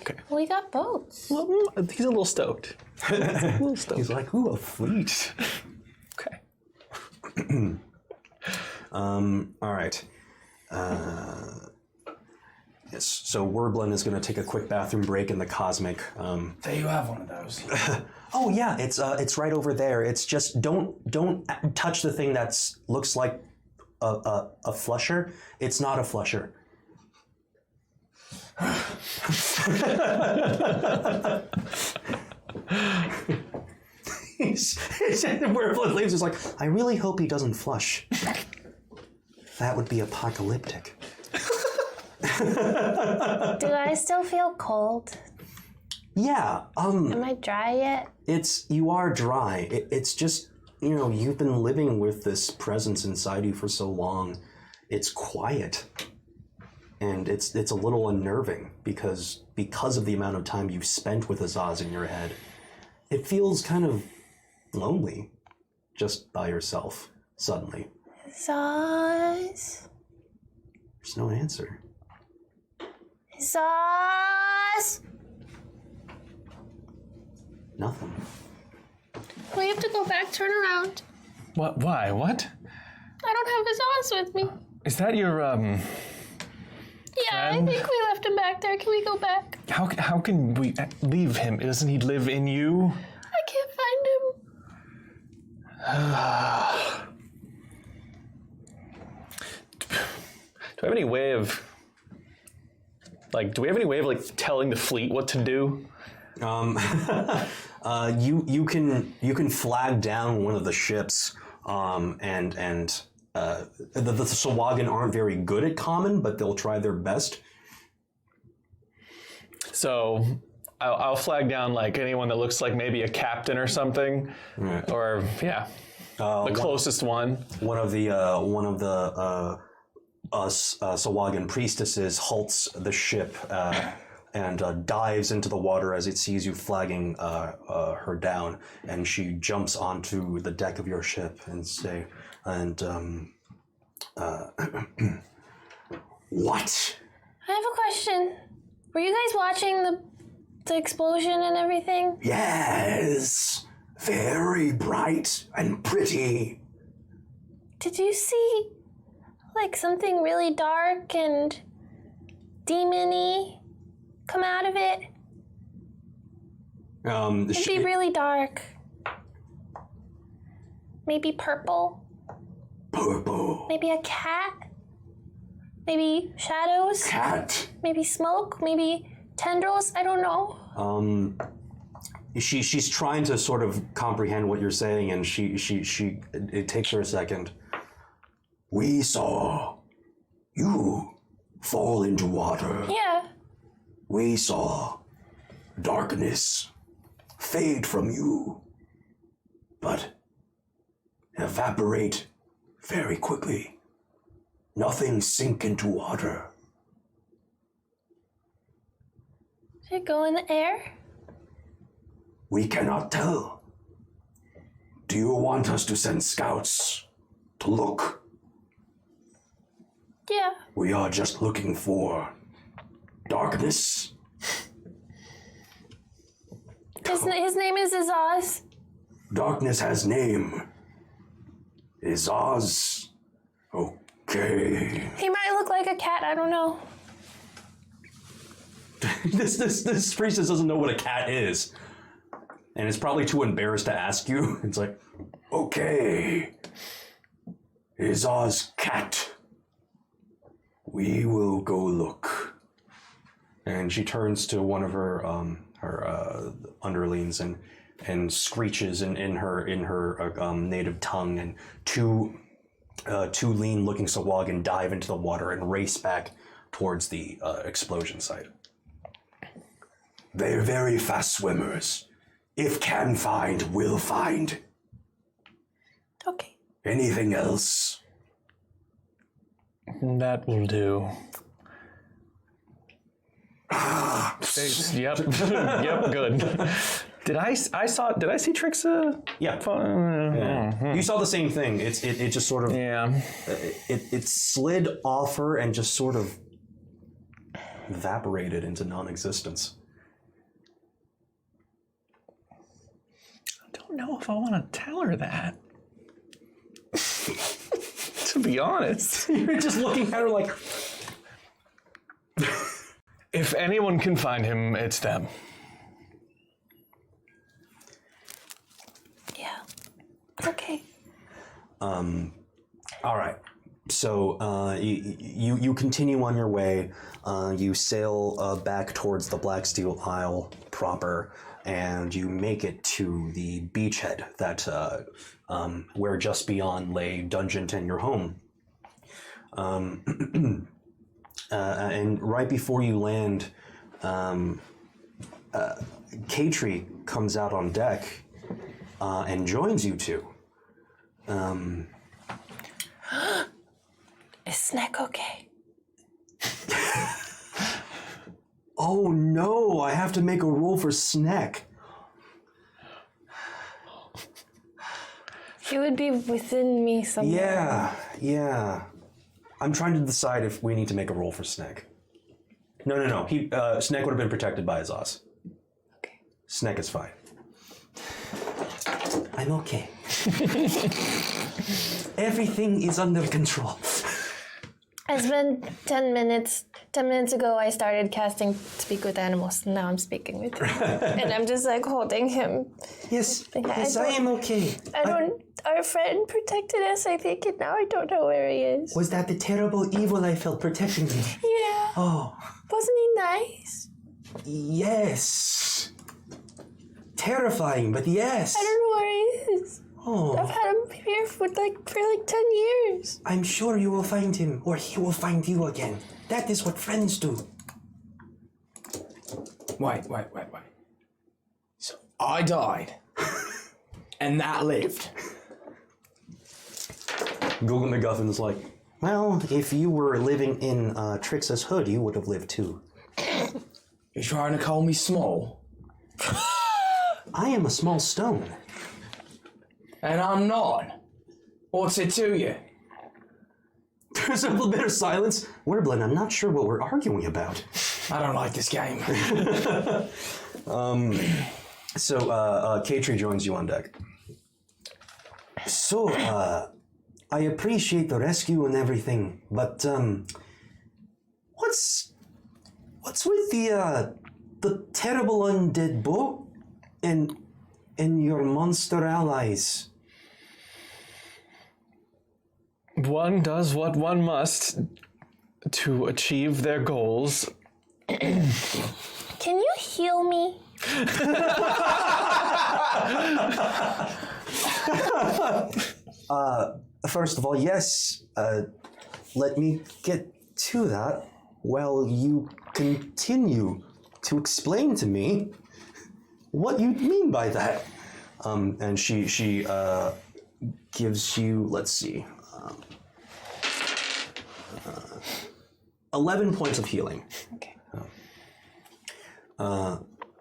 okay. We got boats. Well, he's a little stoked. He's like, ooh, a fleet. Okay. All right. Yes, so Werblin is going to take a quick bathroom break in the Cosmic. There you have one of those. Oh yeah, it's right over there. It's just don't touch the thing that looks like a flusher. It's not a flusher. Leaves is like, I really hope he doesn't flush. That would be apocalyptic. Do I still feel cold? Yeah. Am I dry yet? You are dry. It's just, you've been living with this presence inside you for so long. It's quiet. And it's a little unnerving because of the amount of time you've spent with Azaz in your head. It feels kind of lonely just by yourself suddenly. Azaz. There's no answer. Azaz. Nothing. We have to go back, turn around. What? Why? What? I don't have Azaz with me. Is that your, Yeah, friend? I think we left him back there. Can we go back? How can we leave him? Doesn't he live in you? I can't find him. Do we have any way of telling the fleet what to do? You can flag down one of the ships, and the Sawagan aren't very good at common, but they'll try their best. So I'll flag down like anyone that looks like maybe a captain or something, or the closest one. One of the Sawagan priestesses halts the ship and dives into the water as it sees you flagging her down, and she jumps onto the deck of your ship What? I have a question. Were you guys watching the explosion and everything? Yes. Very bright and pretty. Did you see like something really dark and demon-y come out of it? It'd be really dark. Maybe purple. Purple. Maybe a cat. Maybe shadows. Cat. Maybe smoke. Maybe tendrils. I don't know. She's trying to sort of comprehend what you're saying, and it takes her a second. We saw you fall into water. Yeah. We saw darkness fade from you, but evaporate very quickly. Nothing sink into water. Did it go in the air? We cannot tell. Do you want us to send scouts to look? Yeah. We are just looking for darkness. His name is Azaz. Darkness has name. Azaz. Okay. He might look like a cat. I don't know. This priestess doesn't know what a cat is, and is probably too embarrassed to ask you. It's like, Okay. Azaz cat. We will go look. and she turns to one of her underlings and screeches in her native tongue, and two lean-looking Sawagan dive into the water and race back towards the explosion site. They're very fast swimmers. If can find, will find. Okay. Anything else? That will do. Yep. Yep. Good. Did I see Trixa? Yeah. You saw the same thing. It just sort of it slid off her and just sort of evaporated into non-existence. I don't know if I want to tell her that. To be honest. You're just looking at her like... If anyone can find him, it's them. Yeah. Okay. All right. So you continue on your way. You sail back towards the Black Steel Isle proper, and you make it to the beachhead that where just beyond lay Dungeon and your home. And right before you land, Katri comes out on deck and joins you two. Is Snack okay? Oh no, I have to make a roll for Snack. He would be within me somewhere. Yeah. I'm trying to decide if we need to make a roll for Snack. No. Snack would have been protected by his Oz. Okay. Snack is fine. I'm okay. Everything is under control. It's been 10 minutes. 10 minutes ago, I started casting Speak with Animals, and now I'm speaking with him. And I'm just like holding him. Yes, I I am okay. Our friend protected us, I think, and now I don't know where he is. Was that the terrible evil I felt protecting me? Yeah. Oh, Wasn't he nice? yes. Terrifying, but yes. I don't know where he is. Oh, I've had him here for like 10 years. I'm sure you will find him, or he will find you again. That is what friends do. Wait. So I died, and that lived. Google McGuffin's like, well, if you were living in Trix's hood, you would have lived too. You trying to call me small? I am a small stone. And I'm not. What's it to you? There's a little bit of silence. Wyrblin, I'm not sure what we're arguing about. I don't like this game. So, Katri joins you on deck. So, I appreciate the rescue and everything, but, what's with the terrible undead boat and your monster allies? One does what one must to achieve their goals. Can you heal me? First of all, yes, let me get to that while you continue to explain to me what you mean by that. And she gives you, let's see, 11 points of healing. Okay.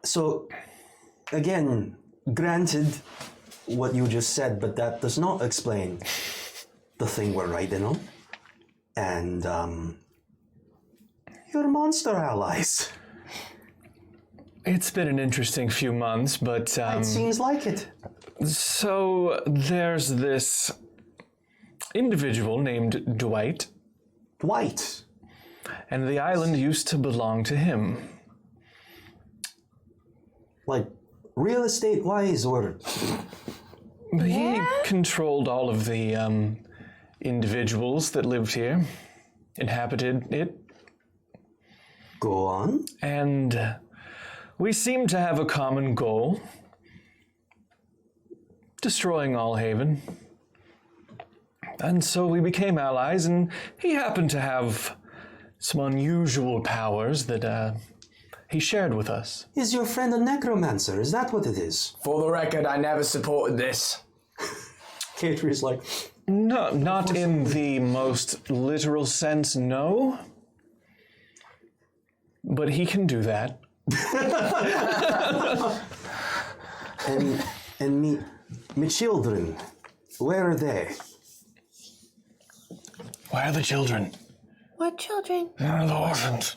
So, again, granted what you just said, but that does not explain the thing we're riding on. And, your monster allies. It's been an interesting few months, but It seems like it. so there's this individual named Dwight, Dwight. and the island used to belong to him. Like, real estate wise, or He controlled all of the individuals that lived here, inhabited it, go on. and we seemed to have a common goal: destroying Allhaven. And so we became allies, and he happened to have some unusual powers that he shared with us. Is your friend a necromancer? Is that what it is? For the record, I never supported this. Katri's like, No, not in the most literal sense, no. But he can do that. and me children, where are they? Where are the children? What children? They're the orphans.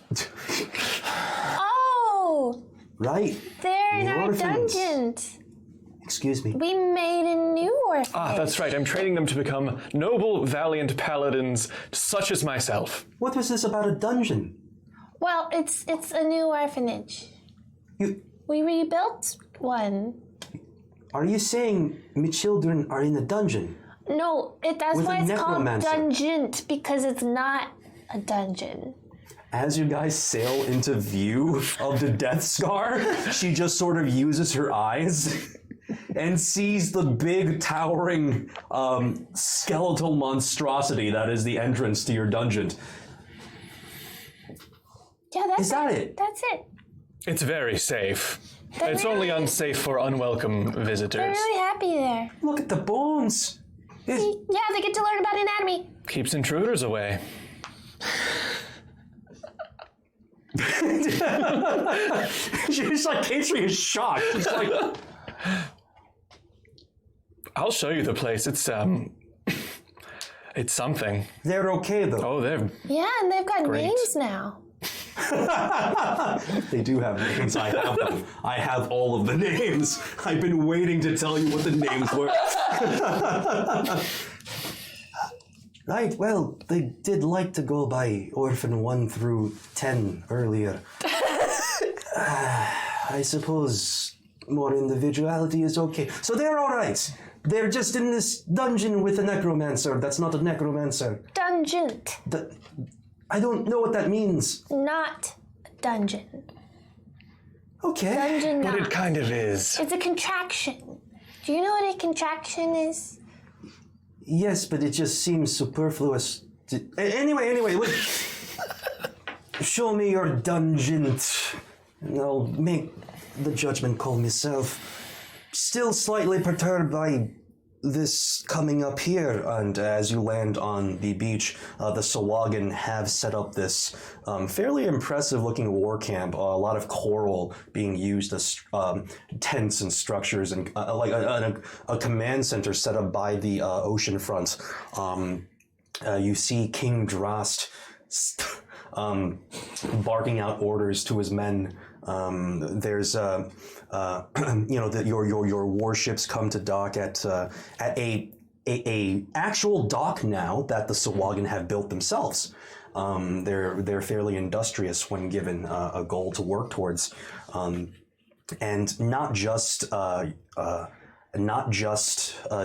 Oh! Right? They're in The our orphans. dungeons. Excuse me. We made a new orphanage. Ah, that's right. I'm training them to become noble, valiant paladins, such as myself. What was this about a dungeon? Well, it's a new orphanage. You We rebuilt one. are you saying me children are in a dungeon? No, that's With why a it's called necromancer. dungeon, because it's not a dungeon. As you guys sail into view of the Death Scar, she just sort of uses her eyes and sees the big towering skeletal monstrosity that is the entrance to your dungeon. Yeah, that's Is that it? That's it. It's very safe. They're It's only really- unsafe for unwelcome They're visitors. really happy there. Look at the bones. Yeah, they get to learn about anatomy. Keeps intruders away. She's like, Casey is shocked. She's like, I'll show you the place. It's something. they're okay though. Oh, they're Yeah, and they've got Great. names now. They do have names. I have them. I have all of the names. I've been waiting to tell you what the names were. Right, well, they did like to go by Orphan 1 through 10 earlier. I suppose more individuality is okay. So they're alright. They're just in this dungeon with a necromancer. That's not a necromancer. Dungeon, I don't know what that means. not a dungeon. Okay. Dungeon, but not. it kind of is. It's a contraction. Do you know what a contraction is? Yes, but it just seems superfluous. Anyway, look. Show me your dungeon, and I'll make the judgment call myself. Still slightly perturbed by this coming up here, and as you land on the beach, the Sawagan have set up this fairly impressive-looking war camp. A lot of coral being used as tents and structures, and like a command center set up by the ocean front. You see King Drost barking out orders to his men. There's your warships come to dock at a actual dock now that the Sawagan have built themselves. They're fairly industrious when given a goal to work towards, and not just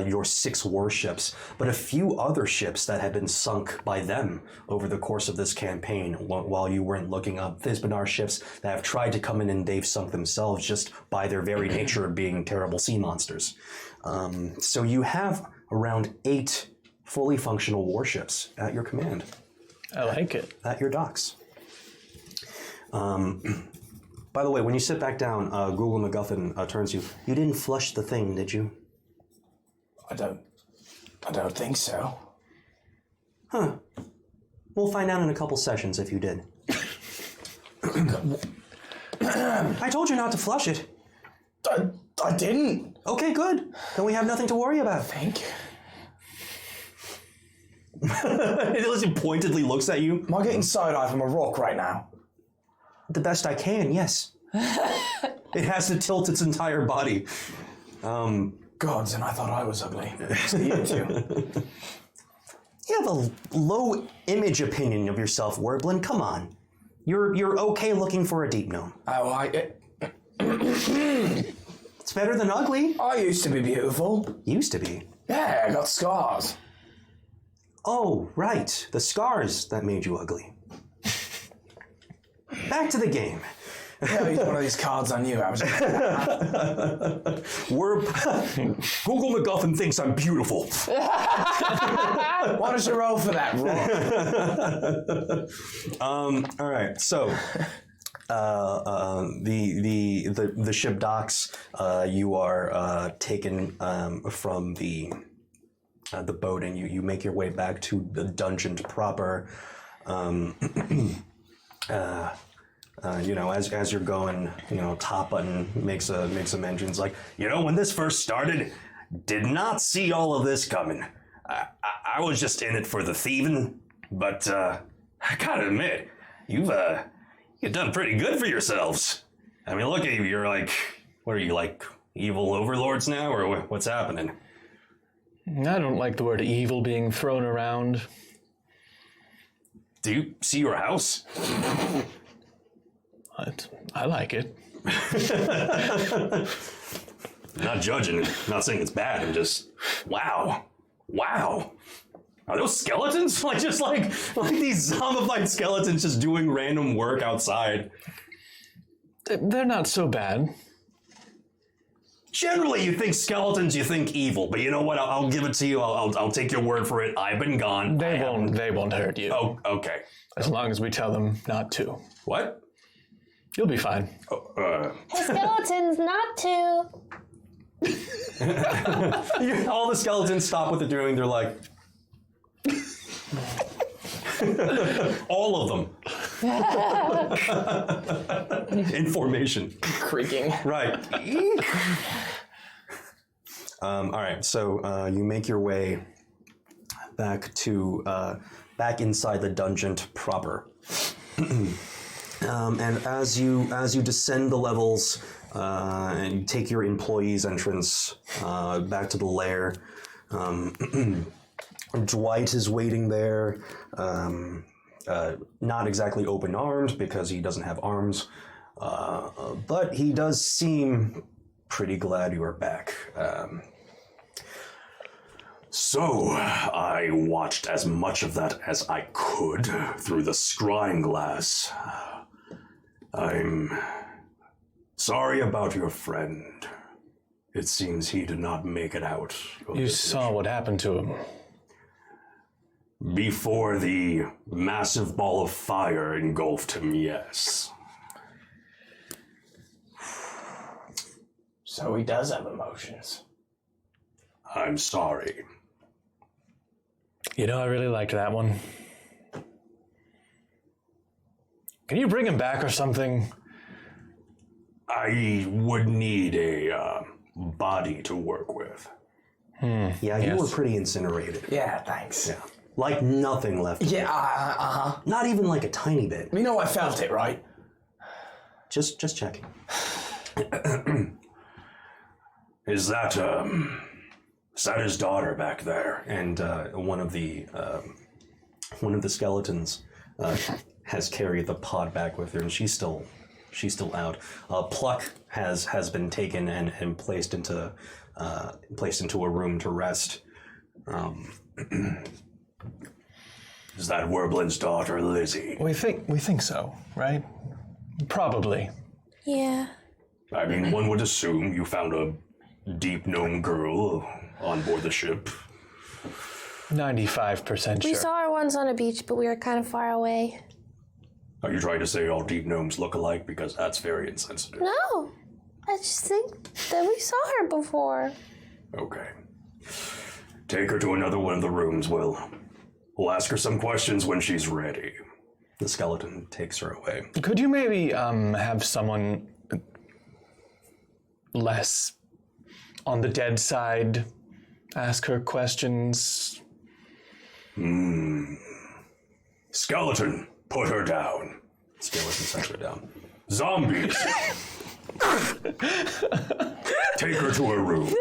your 6 warships, but a few other ships that had been sunk by them over the course of this campaign while you weren't looking up. There's been our ships that have tried to come in and they've sunk themselves just by their very nature of being terrible sea monsters. So you have around 8 fully functional warships at your command. I like it. At your docks. By the way, when you sit back down, Google MacGuffin turns you. You didn't flush the thing, did you? I don't think so. Huh. We'll find out in a couple sessions if you did. I told you not to flush it. I didn't. Okay, good. Then we have nothing to worry about. Think. It pointedly looks at you. Am I getting side-eye from a rock right now? The best I can, yes. It has to tilt its entire body. Gods, and I thought I was ugly. So you too. You have a low image opinion of yourself, Werblin. Come on. You're okay looking for a deep gnome. Oh, It's better than ugly. I used to be beautiful. Used to be. Yeah, I got scars. Oh, right. The scars that made you ugly. Back to the game. Yeah, I used one of these cards I knew I was. Google MacGuffin thinks I'm beautiful. Why don't you roll for that rock? All right. So, the ship docks. You are taken from the boat, and you make your way back to the dungeon proper. As you're going, Top Button makes a mention. Like, when this first started, did not see all of this coming. I was just in it for the thieving, but I gotta admit, you've done pretty good for yourselves. I mean, look at you. You're like, what are you, like evil overlords now, or what's happening? I don't like the word evil being thrown around. Do you see your house? I like it. Not judging it. Not saying it's bad. I'm just, wow. Wow. Are those skeletons? Like these zombified skeletons just doing random work outside. They're not so bad. Generally, you think skeletons, you think evil, but you know what? I'll give it to you. I'll take your word for it. I've been gone. They won't hurt you. Oh, okay. As long as we tell them not to. What? You'll be fine. Hey, skeletons, not to. All the skeletons stop what they're doing. They're like, all of them. In formation. Creaking. Right. All right. So you make your way back inside the dungeon proper, and as you descend the levels and you take your employee's entrance back to the lair, Dwight is waiting there. Not exactly open armed because he doesn't have arms, but he does seem pretty glad you are back. So, I watched as much of that as I could through the scrying glass. I'm sorry about your friend. It seems he did not make it out. You saw what happened to him. Before the massive ball of fire engulfed him, yes. So he does have emotions. I'm sorry. You know, I really liked that one. Can you bring him back or something? I would need a body to work with. Yeah, you were pretty incinerated. Yeah, thanks. Yeah. Like nothing left. Yeah, Not even like a tiny bit. You know I felt it, right? Just checking. Is that his daughter back there? And one of the skeletons has carried the pod back with her, and she's still out. Pluck has been taken and placed into a room to rest. Is that Werblin's daughter, Lizzie? We think so, right? Probably. Yeah. I mean, one would assume you found a deep gnome girl on board the ship. 95% We sure. saw her once on a beach, but we were kind of far away. Are you trying to say all deep gnomes look alike? Because that's very insensitive. No. I just think that we saw her before. Okay. Take her to another one of the rooms, We'll ask her some questions when she's ready. The skeleton takes her away. Could you maybe have someone less on the dead side ask her questions? Skeleton, put her down. Skeleton sets her down. Zombies! Take her to her room.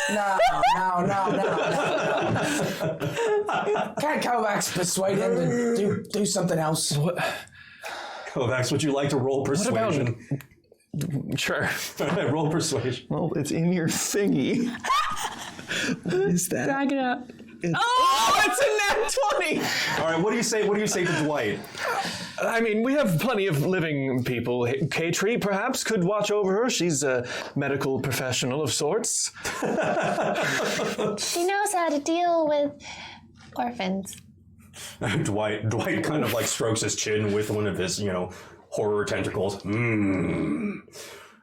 No. Can't Kovacs persuade him to do something else? What? Kovacs, would you like to roll persuasion? Sure. Roll persuasion. Well, it's in your thingy. What is that? Drag it up. It's a nat 20! All right, what do you say to Dwight? I mean, we have plenty of living people. K-Tree, perhaps, could watch over her. She's a medical professional of sorts. She knows how to deal with orphans. Dwight kind of like strokes his chin with one of his, horror tentacles.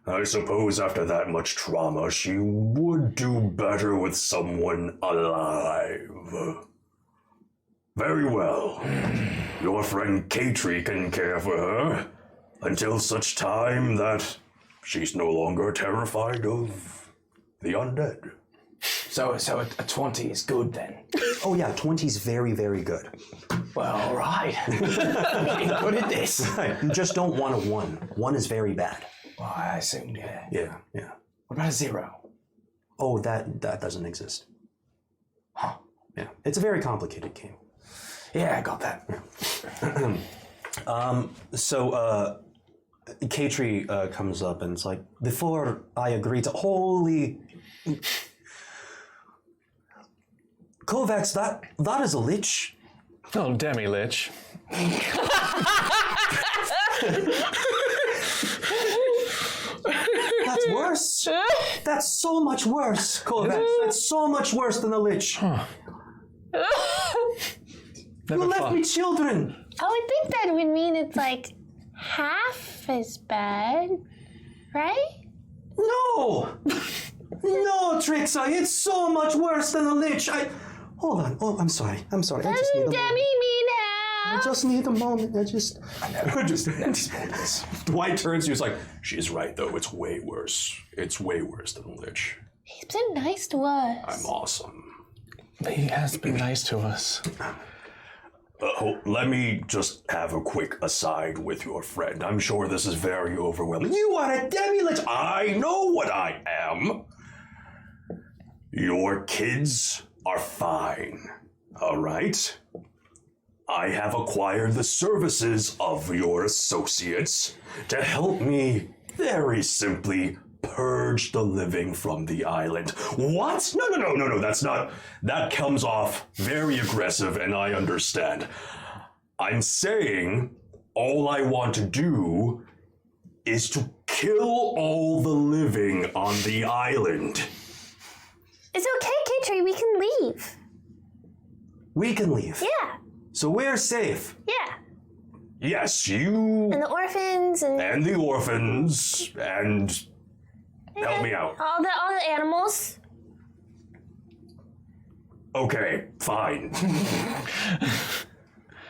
I suppose after that much trauma, she would do better with someone alive. Very well. Your friend K-Tree can care for her until such time that she's no longer terrified of the undead. So a 20 is good then? Oh yeah, 20's very, very good. Well, all right. Good at this. Right. You just don't want a 1. 1 is very bad. Well, I assumed, yeah. Yeah. What about a 0? Oh, that doesn't exist. Huh. Yeah. It's a very complicated game. Yeah, I got that. So K-Tree comes up and it's like, before I agree to... Holy... Kovacs, that is a lich. Oh, demi-lich. That's worse. That's so much worse, Kovacs. That's so much worse than a lich. Huh. You left me children. I would think that would mean it's like half as bad, right? No! No, Trixa, it's so much worse than a lich. Hold on. Oh, I'm sorry. I just need a Doesn't moment. Demi mean I half? just need a moment. Dwight turns to you, he's like, she's right, though. It's way worse. It's way worse than a lich. He's been nice to us. I'm awesome. He has been nice to us. Let me just have a quick aside with your friend. I'm sure this is very overwhelming. You are a demi-lich. I know what I am. Your kids are fine, all right? I have acquired the services of your associates to help me very simply purge the living from the island. What? No, that's not... That comes off very aggressive, and I understand. I'm saying all I want to do is to kill all the living on the island. It's okay, Katri, we can leave. We can leave. Yeah, So we're safe. yeah. Yes, you And the orphans and the orphans and help me out. all the animals. Okay, fine.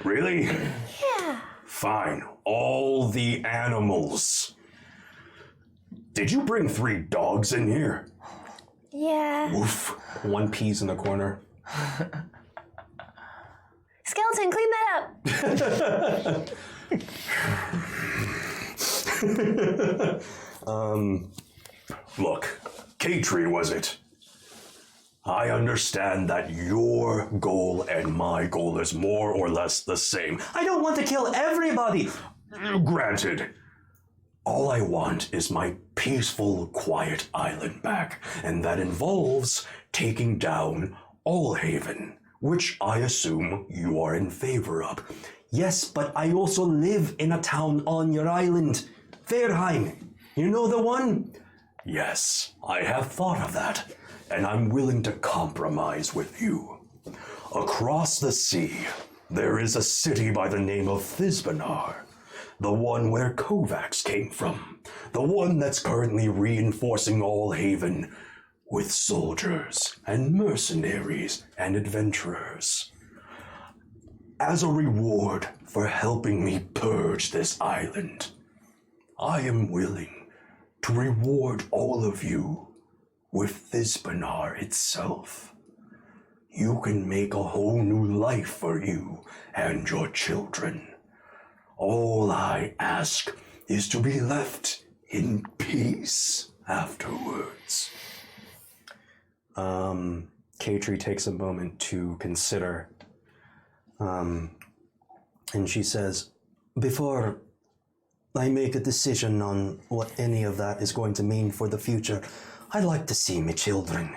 Really? Yeah. Fine. All the animals. Did you bring 3 dogs in here? Yeah. Oof. One peas in the corner. Skeleton, clean that up. Look, Katri, was it? I understand that your goal and my goal is more or less the same. I don't want to kill everybody. Granted. All I want is my peaceful, quiet island back, and that involves taking down Allhaven, which I assume you are in favor of. Yes, but I also live in a town on your island. Fairheim. You know the one? Yes, I have thought of that, and I'm willing to compromise with you. Across the sea, there is a city by the name of Thisbanar, the one where Kovacs came from, the one that's currently reinforcing Allhaven with soldiers and mercenaries and adventurers. As a reward for helping me purge this island, I am willing to reward all of you with Thisbanar itself. You can make a whole new life for you and your children. All I ask is to be left in peace afterwards. Katri takes a moment to consider. And she says, before I make a decision on what any of that is going to mean for the future, I'd like to see my children.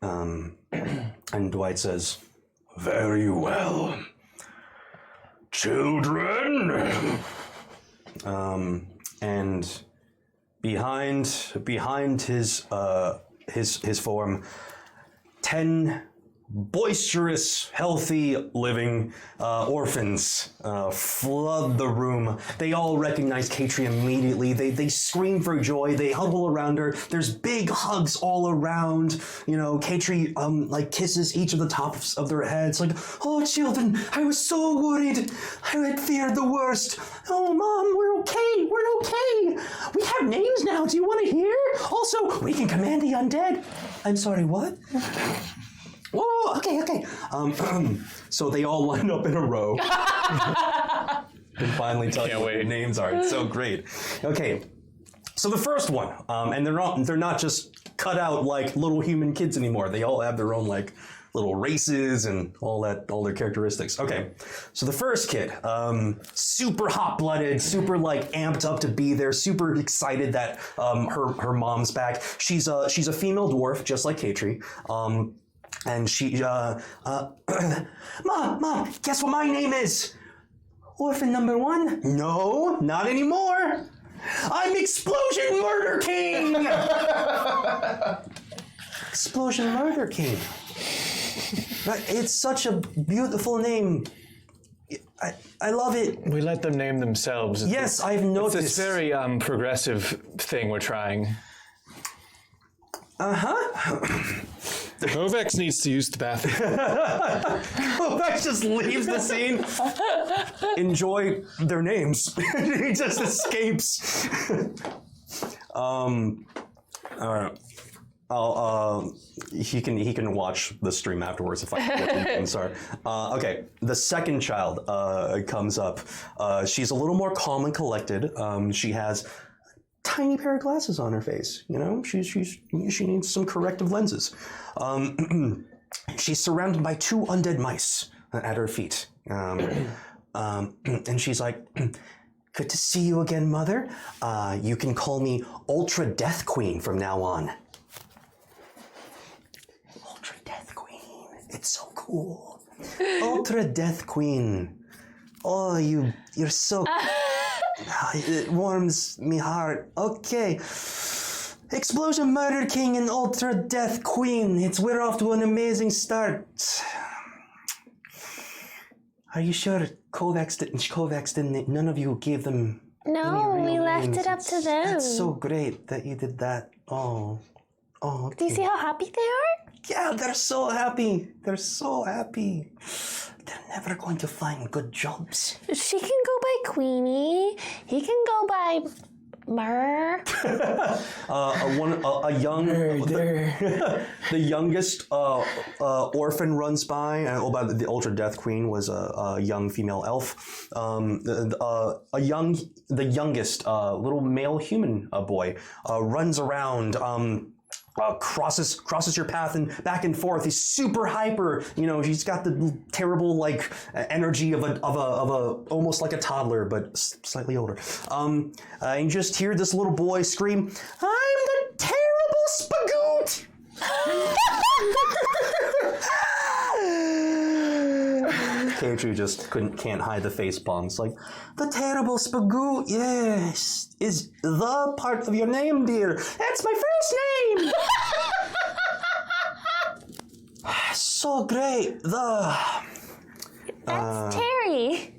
And Dwight says, Very well. Children! and behind his form, 10 boisterous, healthy, living orphans flood the room. They all recognize Katri immediately. They scream for joy. They huddle around her. There's big hugs all around. You know, Katri like kisses each of the tops of their heads. Like, oh, children, I was so worried. I had feared the worst. Oh, Mom, we're okay. We're okay. We have names now. Do you want to hear? Also, we can command the undead. I'm sorry, what? Whoa, okay. So they all line up in a row. And finally tell you what their names are. It's so great. Okay, so the first one, and they're not just cut out like little human kids anymore. They all have their own like little races and all their characteristics. Okay, so the first kid, super hot-blooded, super like amped up to be there, super excited that her mom's back. She's a female dwarf, just like Katri. And she, Mom, guess what my name is? Orphan number 1? No, not anymore. I'm Explosion Murder King! Explosion Murder King. It's such a beautiful name. I love it. We let them name themselves. Yes, I've noticed. It's this very progressive thing we're trying. Kovacs needs to use the bathroom. Kovacs just leaves the scene. Enjoy their names. He just escapes. All right. He can watch the stream afterwards if I'm sorry. Okay, the second child comes up. She's a little more calm and collected. She has tiny pair of glasses on her face. You know, she needs some corrective lenses. She's surrounded by 2 undead mice at her feet. And she's like, "Good to see you again, Mother. You can call me Ultra Death Queen from now on." Ultra Death Queen. It's so cool. Ultra Death Queen. Oh, you're so... It warms me heart. Okay. Explosion Murder King and Ultra Death Queen. We're off to an amazing start. Are you sure Kovacs didn't, none of you gave them No, any real we left names? it up to them. That's so great that you did that. Oh. Do you see how happy they are? Yeah, they're so happy. They're so happy. They're never going to find good jobs. She can go by Queenie. He can go by Murr. The youngest orphan runs by. The Ultra Death Queen was a young female elf. The youngest little male human boy runs around. Crosses your path and back and forth. He's super hyper. You know, he's got the terrible energy of a almost like a toddler, but slightly older. And you just hear this little boy scream, "I'm the terrible Spagoot!" Kaiji just can't hide the face palms. Like, "The terrible Spagoot, yes, is the part of your name, dear. That's my first name." So great. That's Terry.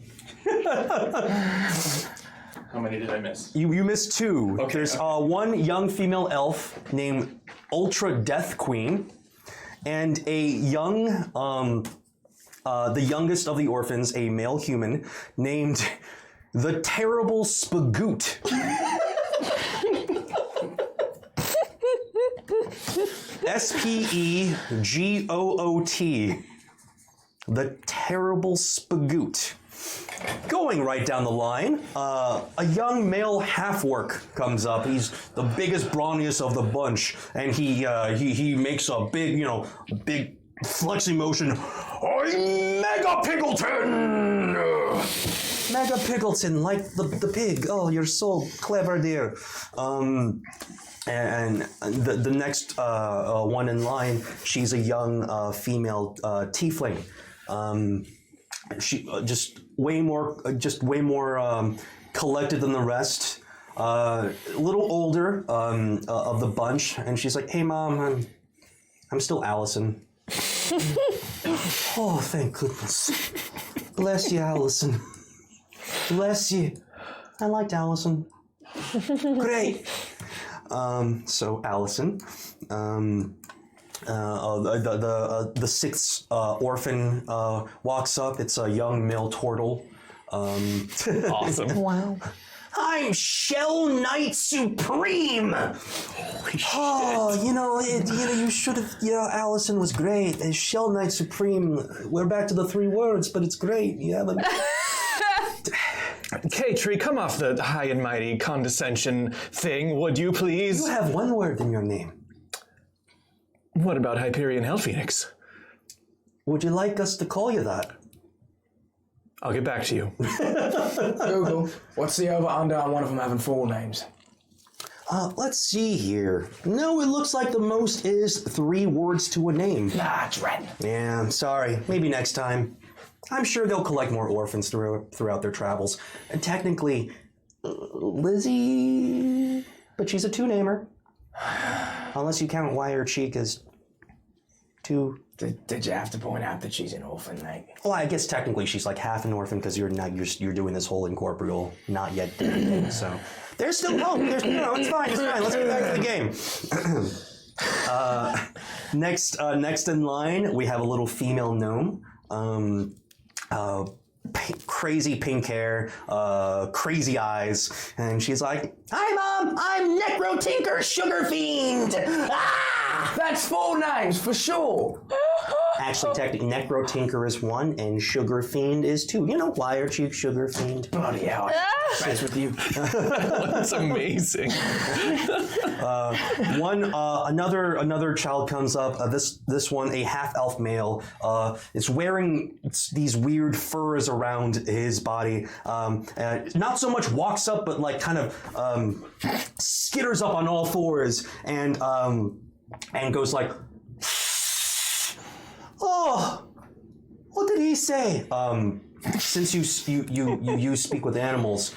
How many did I miss? You missed 2. Okay, There's one young female elf named Ultra Death Queen, and a young, the youngest of the orphans, a male human named the Terrible Spagoot. Spegoot. The Terrible Spagoot. Going right down the line, a young male half-orc comes up. He's the biggest, brawniest of the bunch, and he makes a big, big flexing motion. "I'm Mega Pickleton!" Mega Pickleton, like the pig. Oh, you're so clever, dear. And the next one in line, she's a young female tiefling. She just way more collected than the rest. A little older of the bunch, and she's like, "Hey, Mom, I'm still Allison." Oh, thank goodness. Bless you, Allison. Bless you. I liked Allison. Great. So Allison, the 6th orphan walks up. It's a young male turtle. Awesome. Wow. "I'm Shell Knight Supreme." Holy shit. Oh, you should have. Allison was great. Shell Knight Supreme. We're back to the 3 words, but it's great. Yeah. K-Tree, come off the high and mighty condescension thing, would you please? You have 1 word in your name. What about Hyperion Hell Phoenix? Would you like us to call you that? I'll get back to you. Google, what's the over-under on one of them having 4 names? Let's see here. No, it looks like the most is 3 words to a name. Nah, Dren. Yeah, I'm sorry. Maybe next time. I'm sure they'll collect more orphans throughout their travels. And technically, Lizzie... But she's a 2-namer. Unless you count Wire Cheek as 2... Did you have to point out that she's an orphan, like? Well, I guess technically she's like half an orphan because you're doing this whole incorporeal, not yet dead thing. So there's still hope. It's fine. It's fine. Let's get back to the game. Next in line, we have a little female gnome. Crazy pink hair, crazy eyes, and she's like, "Hi, Mom. I'm Necro Tinker Sugar Fiend." Ah! That's 4 names for sure. Actually, technically, Necro Tinker is 1, and Sugar Fiend is 2. Wire Cheek Sugar Fiend. Bloody hell! Friends with you. That's amazing. Another child comes up. This one, a half-elf male, is wearing these weird furs around his body. Not so much walks up, but like kind of skitters up on all fours and goes like, "Oh, what did he say?" Since you speak with animals,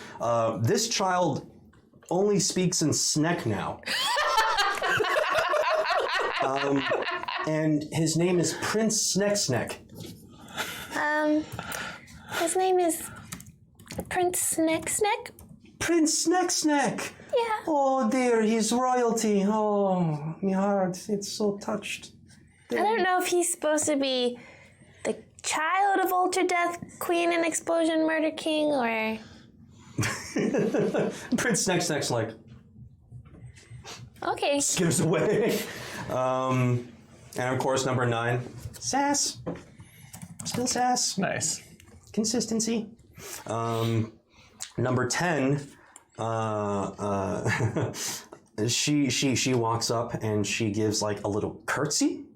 this child only speaks in Sneck now. And his name is Prince Sneck. His name is Prince Sneck. Prince Sneck. Yeah. Oh dear, he's royalty. Oh, my heart, it's so touched. I don't know if he's supposed to be the child of Ultra Death Queen and Explosion Murder King or... Prince Sneck's like... Okay. Skitters away. And of course, number 9, sass. Still sass. Nice. Consistency. Number 10, she walks up and she gives like a little curtsy.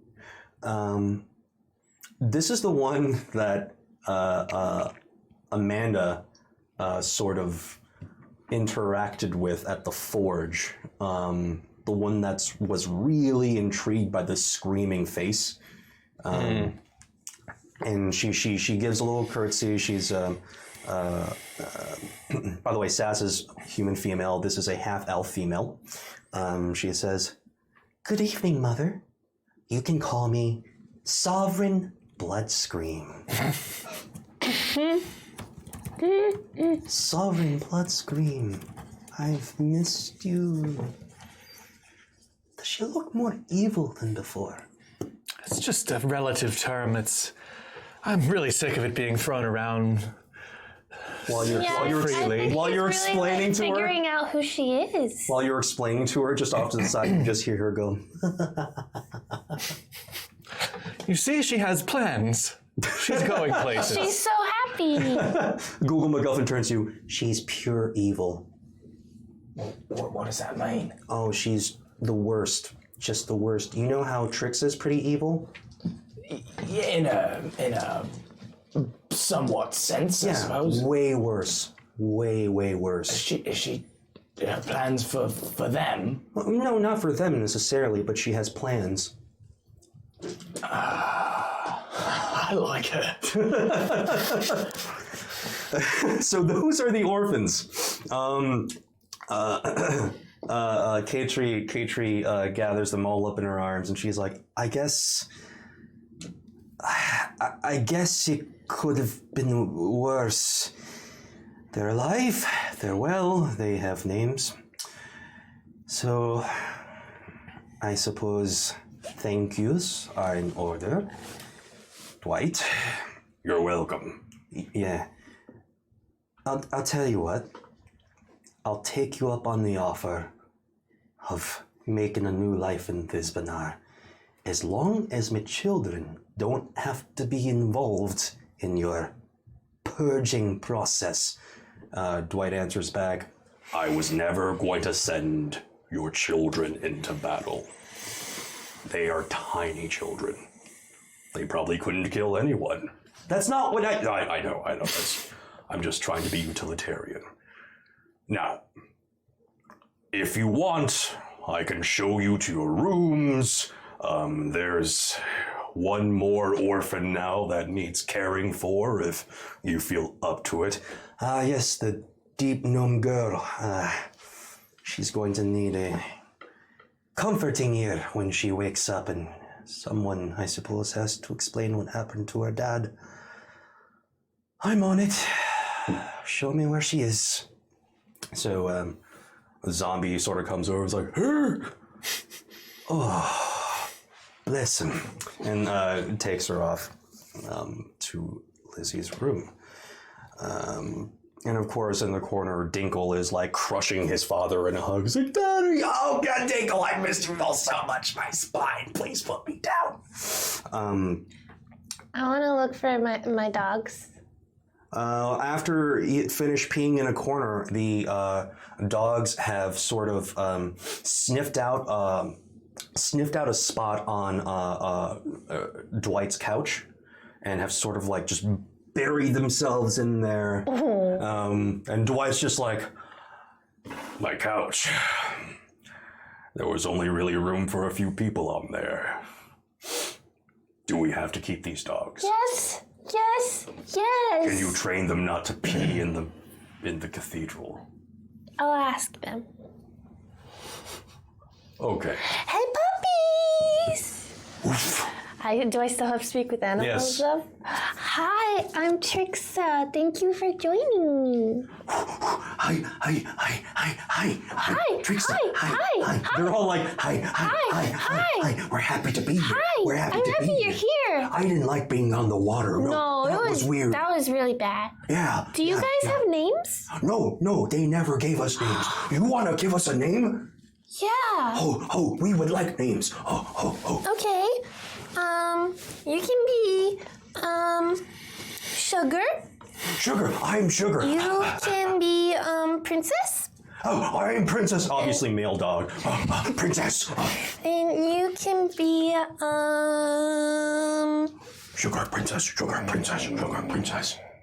This is the one that Amanda sort of interacted with at the forge. The one that was really intrigued by the screaming face. And she gives a little curtsy. She's by the way, Sass is human female. This is a half-elf female. She says, "Good evening, Mother. You can call me Sovereign Bloodscream." Sovereign Bloodscream, I've missed you. Does she look more evil than before? It's just a relative term. I'm really sick of it being thrown around. While you're explaining to her, figuring out who she is. while you're explaining to her, just off to the side, you just hear her go. You see, she has plans. She's going places. She's so happy. Google MacGuffin turns to you. She's pure evil. What does that mean? Oh, she's the worst. Just the worst. You know how Trix is pretty evil? Yeah, in a somewhat sense, I suppose. Way worse. Way worse. Is she plans for them? Well, no, not for them necessarily, but she has plans. I like her. So those are the orphans. Katri gathers them all up in her arms, and she's like, I guess it could have been worse. They're alive, they're well, they have names. So, I suppose thank yous are in order. Dwight. You're welcome. Yeah. I'll tell you what. I'll take you up on the offer of making a new life in Thizbanar, as long as my children don't have to be involved in your purging process. Dwight answers back, I was never going to send your children into battle. They are tiny children. They probably couldn't kill anyone. that's not what I know. I'm just trying to be utilitarian. Now, if you want, I can show you to your rooms. There's one more orphan now that needs caring for if you feel up to it. Yes, the deep gnome girl. She's going to need a comforting ear when she wakes up, and someone, I suppose, has to explain what happened to her dad. I'm on it. Show me where she is. So, the zombie sort of comes over and is like, "Her!" Oh, bless him. And takes her off to Lizzie's room. And of course, in the corner, Dinkle is like crushing his father in a hug. He's like, "Daddy, oh God, Dinkle, I missed you all so much. My spine, please put me down." I want to look for my dogs. After he finished peeing in a corner, the dogs have sort of sniffed out a spot on Dwight's couch, and have sort of like just buried themselves in there. And Dwight's just like, "My couch. There was only really room for a few people on there. Do we have to keep these dogs? Yes. Can you train them not to pee in the cathedral?" I'll ask them. Okay. Hey, puppies! Do I still have to speak with animals? Yes. Though? Hi, I'm Trixa. Thank you for joining me. Hi. Trixie, Hi. They're all like, hi. We're happy to be here. Hi, We're happy I'm to happy be you're here. here. I didn't like being on the water. No, that was weird. That was really bad. Yeah. Do you guys have names? No, they never gave us names. You want to give us a name? Yeah. Oh, we would like names. Oh. Okay. You can be, Sugar. Sugar, I'm Sugar. You can be, Princess. Oh, I'm Princess, obviously male dog. Princess. And you can be, Sugar Princess.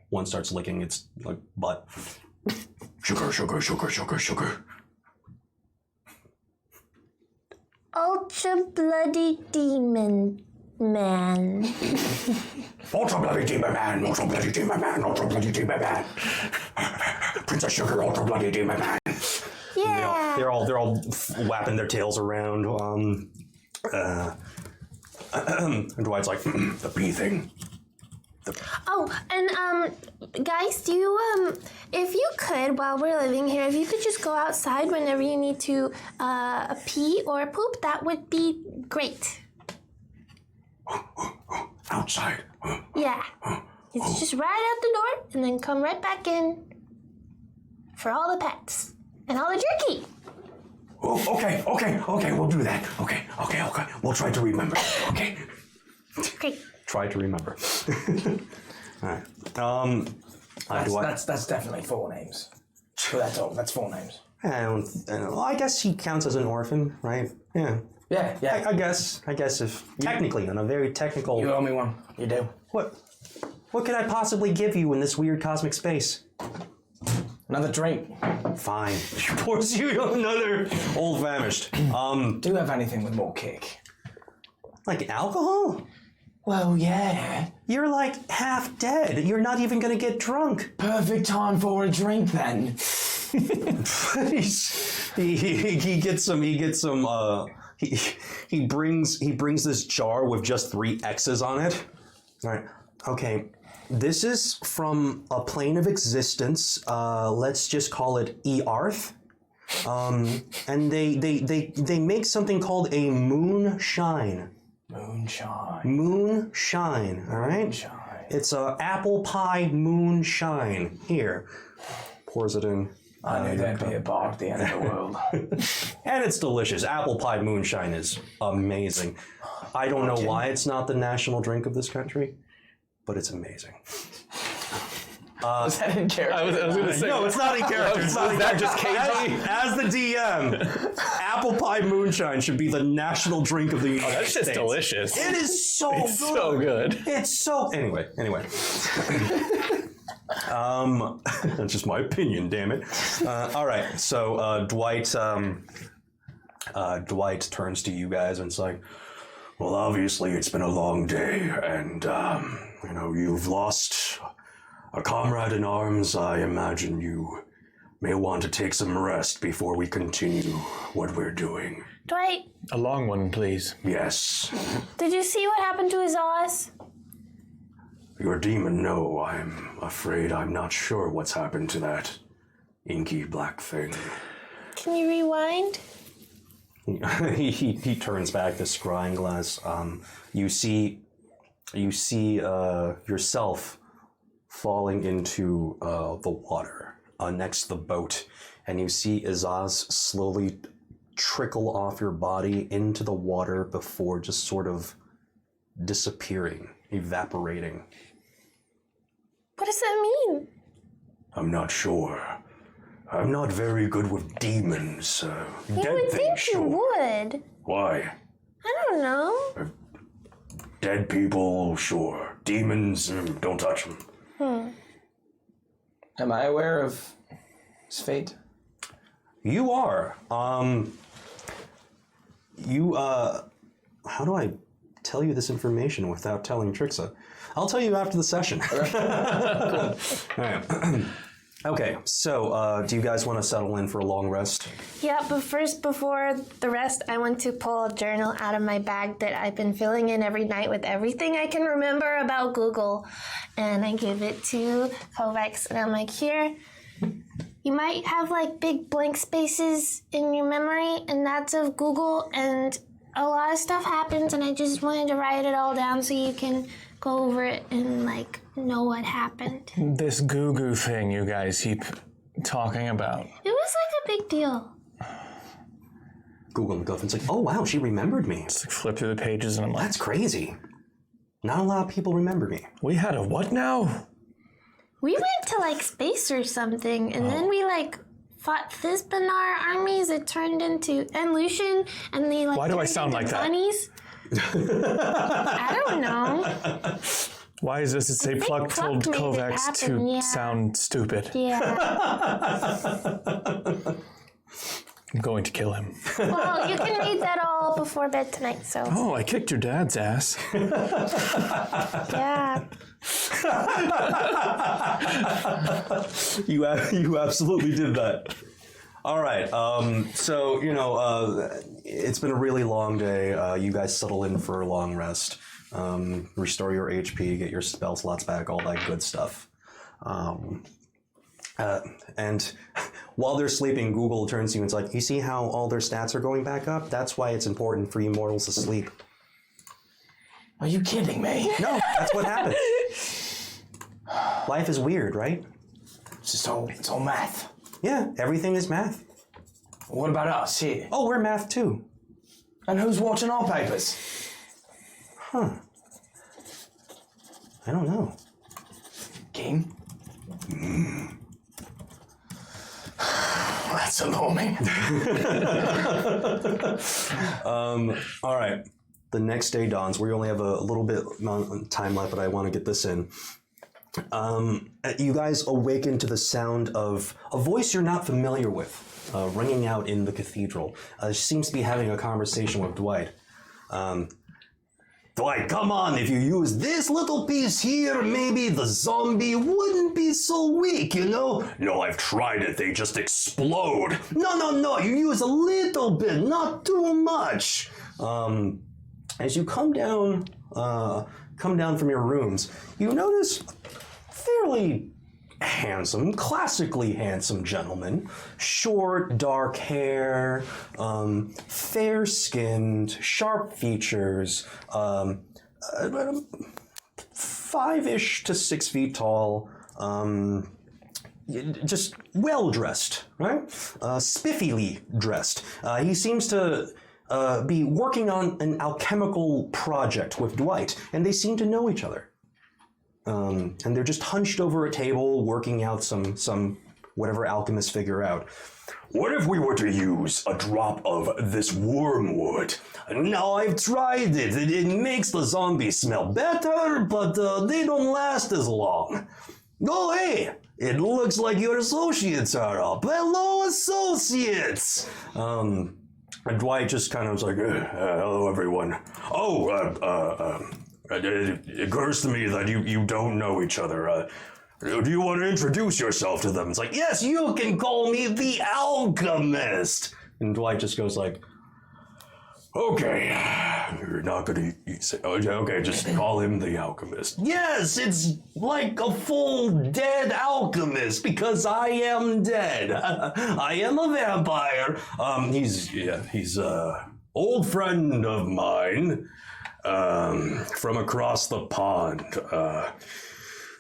One starts licking its like butt. Sugar. Ultra Bloody Demon Man. Ultra Bloody Demon Man. Princess Sugar, Ultra Bloody Demon Man. Yeah. They're all whapping their tails around. And Dwight's like, the bee thing. Oh, and guys, do you if you could, while we're living here, if you could just go outside whenever you need to pee or poop, that would be great. Outside. Yeah. It's just right out the door and then come right back in for all the pets and all the jerky. Oh, okay, we'll do that. Okay. We'll try to remember. Okay. Great. Try to remember. All right. That's definitely 4 names. So that's all. That's 4 names. I guess he counts as an orphan, right? Yeah. Yeah. I guess if technically on a very technical. You owe me one. You do. What could I possibly give you in this weird cosmic space? Another drink. Fine. She pours you another old famished. Do you have anything with more kick? Like alcohol? Well, yeah. You're like half dead. You're not even gonna get drunk. Perfect time for a drink then. He gets some. He brings this jar with just 3 X's on it. All right. Okay. This is from a plane of existence. Let's just call it E-Arth. And they make something called a moonshine. Moonshine, all right? Moonshine. It's a apple pie moonshine. Here. Pours it in. I knew there'd be a bar at the end of the world. And it's delicious. Apple pie moonshine is amazing. I don't know why it's not the national drink of this country, but it's amazing. Was that in character? I was going to say. No, it's not in character. It's not in that character. just KG? As the DM, apple pie moonshine should be the national drink of the United That shit's States. delicious. It is so It's good. so good. It's so... Anyway. That's just my opinion, damn it. All right, so Dwight turns to you guys and it's like, Well, obviously it's been a long day, and, you've lost a comrade in arms. I imagine you may want to take some rest before we continue what we're doing. Dwight, A long one, please. Yes. did you see what happened to his Oz? Your demon, no, I'm afraid I'm not sure what's happened to that inky black thing. Can you rewind? he turns back the scrying glass. You see yourself falling into the water next to the boat, and you see Azaz slowly trickle off your body into the water before just sort of disappearing, evaporating. What does that mean? I'm not sure. I'm not very good with demons. You Dead would things, think sure. you would. Why? I don't know. Dead people, sure. Demons, don't touch them. Am I aware of his fate? You are. How do I tell you this information without telling Trixa? I'll tell you after the session. All right. Okay, so do you guys want to settle in for a long rest? Yeah, but first, before the rest, I want to pull a journal out of my bag that I've been filling in every night with everything I can remember about Google. And I give it to Kovacs, and I'm like, here, you might have like big blank spaces in your memory, and that's of Google, and a lot of stuff happens, and I just wanted to write it all down so you can go over it and like know what happened. This goo-goo thing you guys keep talking about. It was like a big deal. Google McGuffin's like, oh wow, she remembered me. Just like flip through the pages and I'm like, That's crazy. Not a lot of people remember me. we had a what now? We went to like space or something, and then we like fought Thizbanar armies. It turned into and Lucian, and they like. Why do I turned sound into like that? bunnies. I don't know. Why is this to say Pluck told Pluck made it Kovacs happen, to yeah. sound stupid? Yeah. I'm going to kill him. Well, you can read that all before bed tonight. So Oh, I kicked your dad's ass. yeah. You absolutely did that. All right. So it's been a really long day. You guys settle in for a long rest. Restore your HP, get your spell slots back, all that good stuff. And while they're sleeping, Google turns to you and it's like, you see how all their stats are going back up? That's why it's important for you mortals to sleep. Are you kidding me? No, that's what happened. Life is weird, right? It's all math. Yeah, everything is math. What about us here? Oh, we're math too. And who's watching our papers? Huh. I don't know. King? That's alarming. All right. The next day dawns. We only have a little bit of time left, but I want to get this in. You guys awaken to the sound of a voice you're not familiar with, ringing out in the cathedral. She seems to be having a conversation with Dwight. Dwight, come on, if you use this little piece here, maybe the zombie wouldn't be so weak, you know? No, I've tried it. They just explode. No, you use a little bit, not too much. As you come down from your rooms, you notice fairly handsome, classically handsome gentleman. Short, dark hair, fair-skinned, sharp features, 5-ish to 6 feet tall, just well-dressed, right? Spiffily dressed. He seems to be working on an alchemical project with Dwight, and they seem to know each other. And they're just hunched over a table working out some whatever alchemists figure out. What if we were to use a drop of this wormwood? No, I've tried it. It makes the zombies smell better, but they don't last as long. Oh, hey! It looks like your associates are up. Hello, associates! And Dwight just kind of was like, hello, everyone. It occurs to me that you don't know each other. Do you want to introduce yourself to them? It's like, yes, you can call me the Alchemist. And Dwight just goes like, okay, you're not gonna say, okay, just call him the Alchemist. Yes, it's like a full dead alchemist because I am dead. I am a vampire. He's old friend of mine, from across the pond.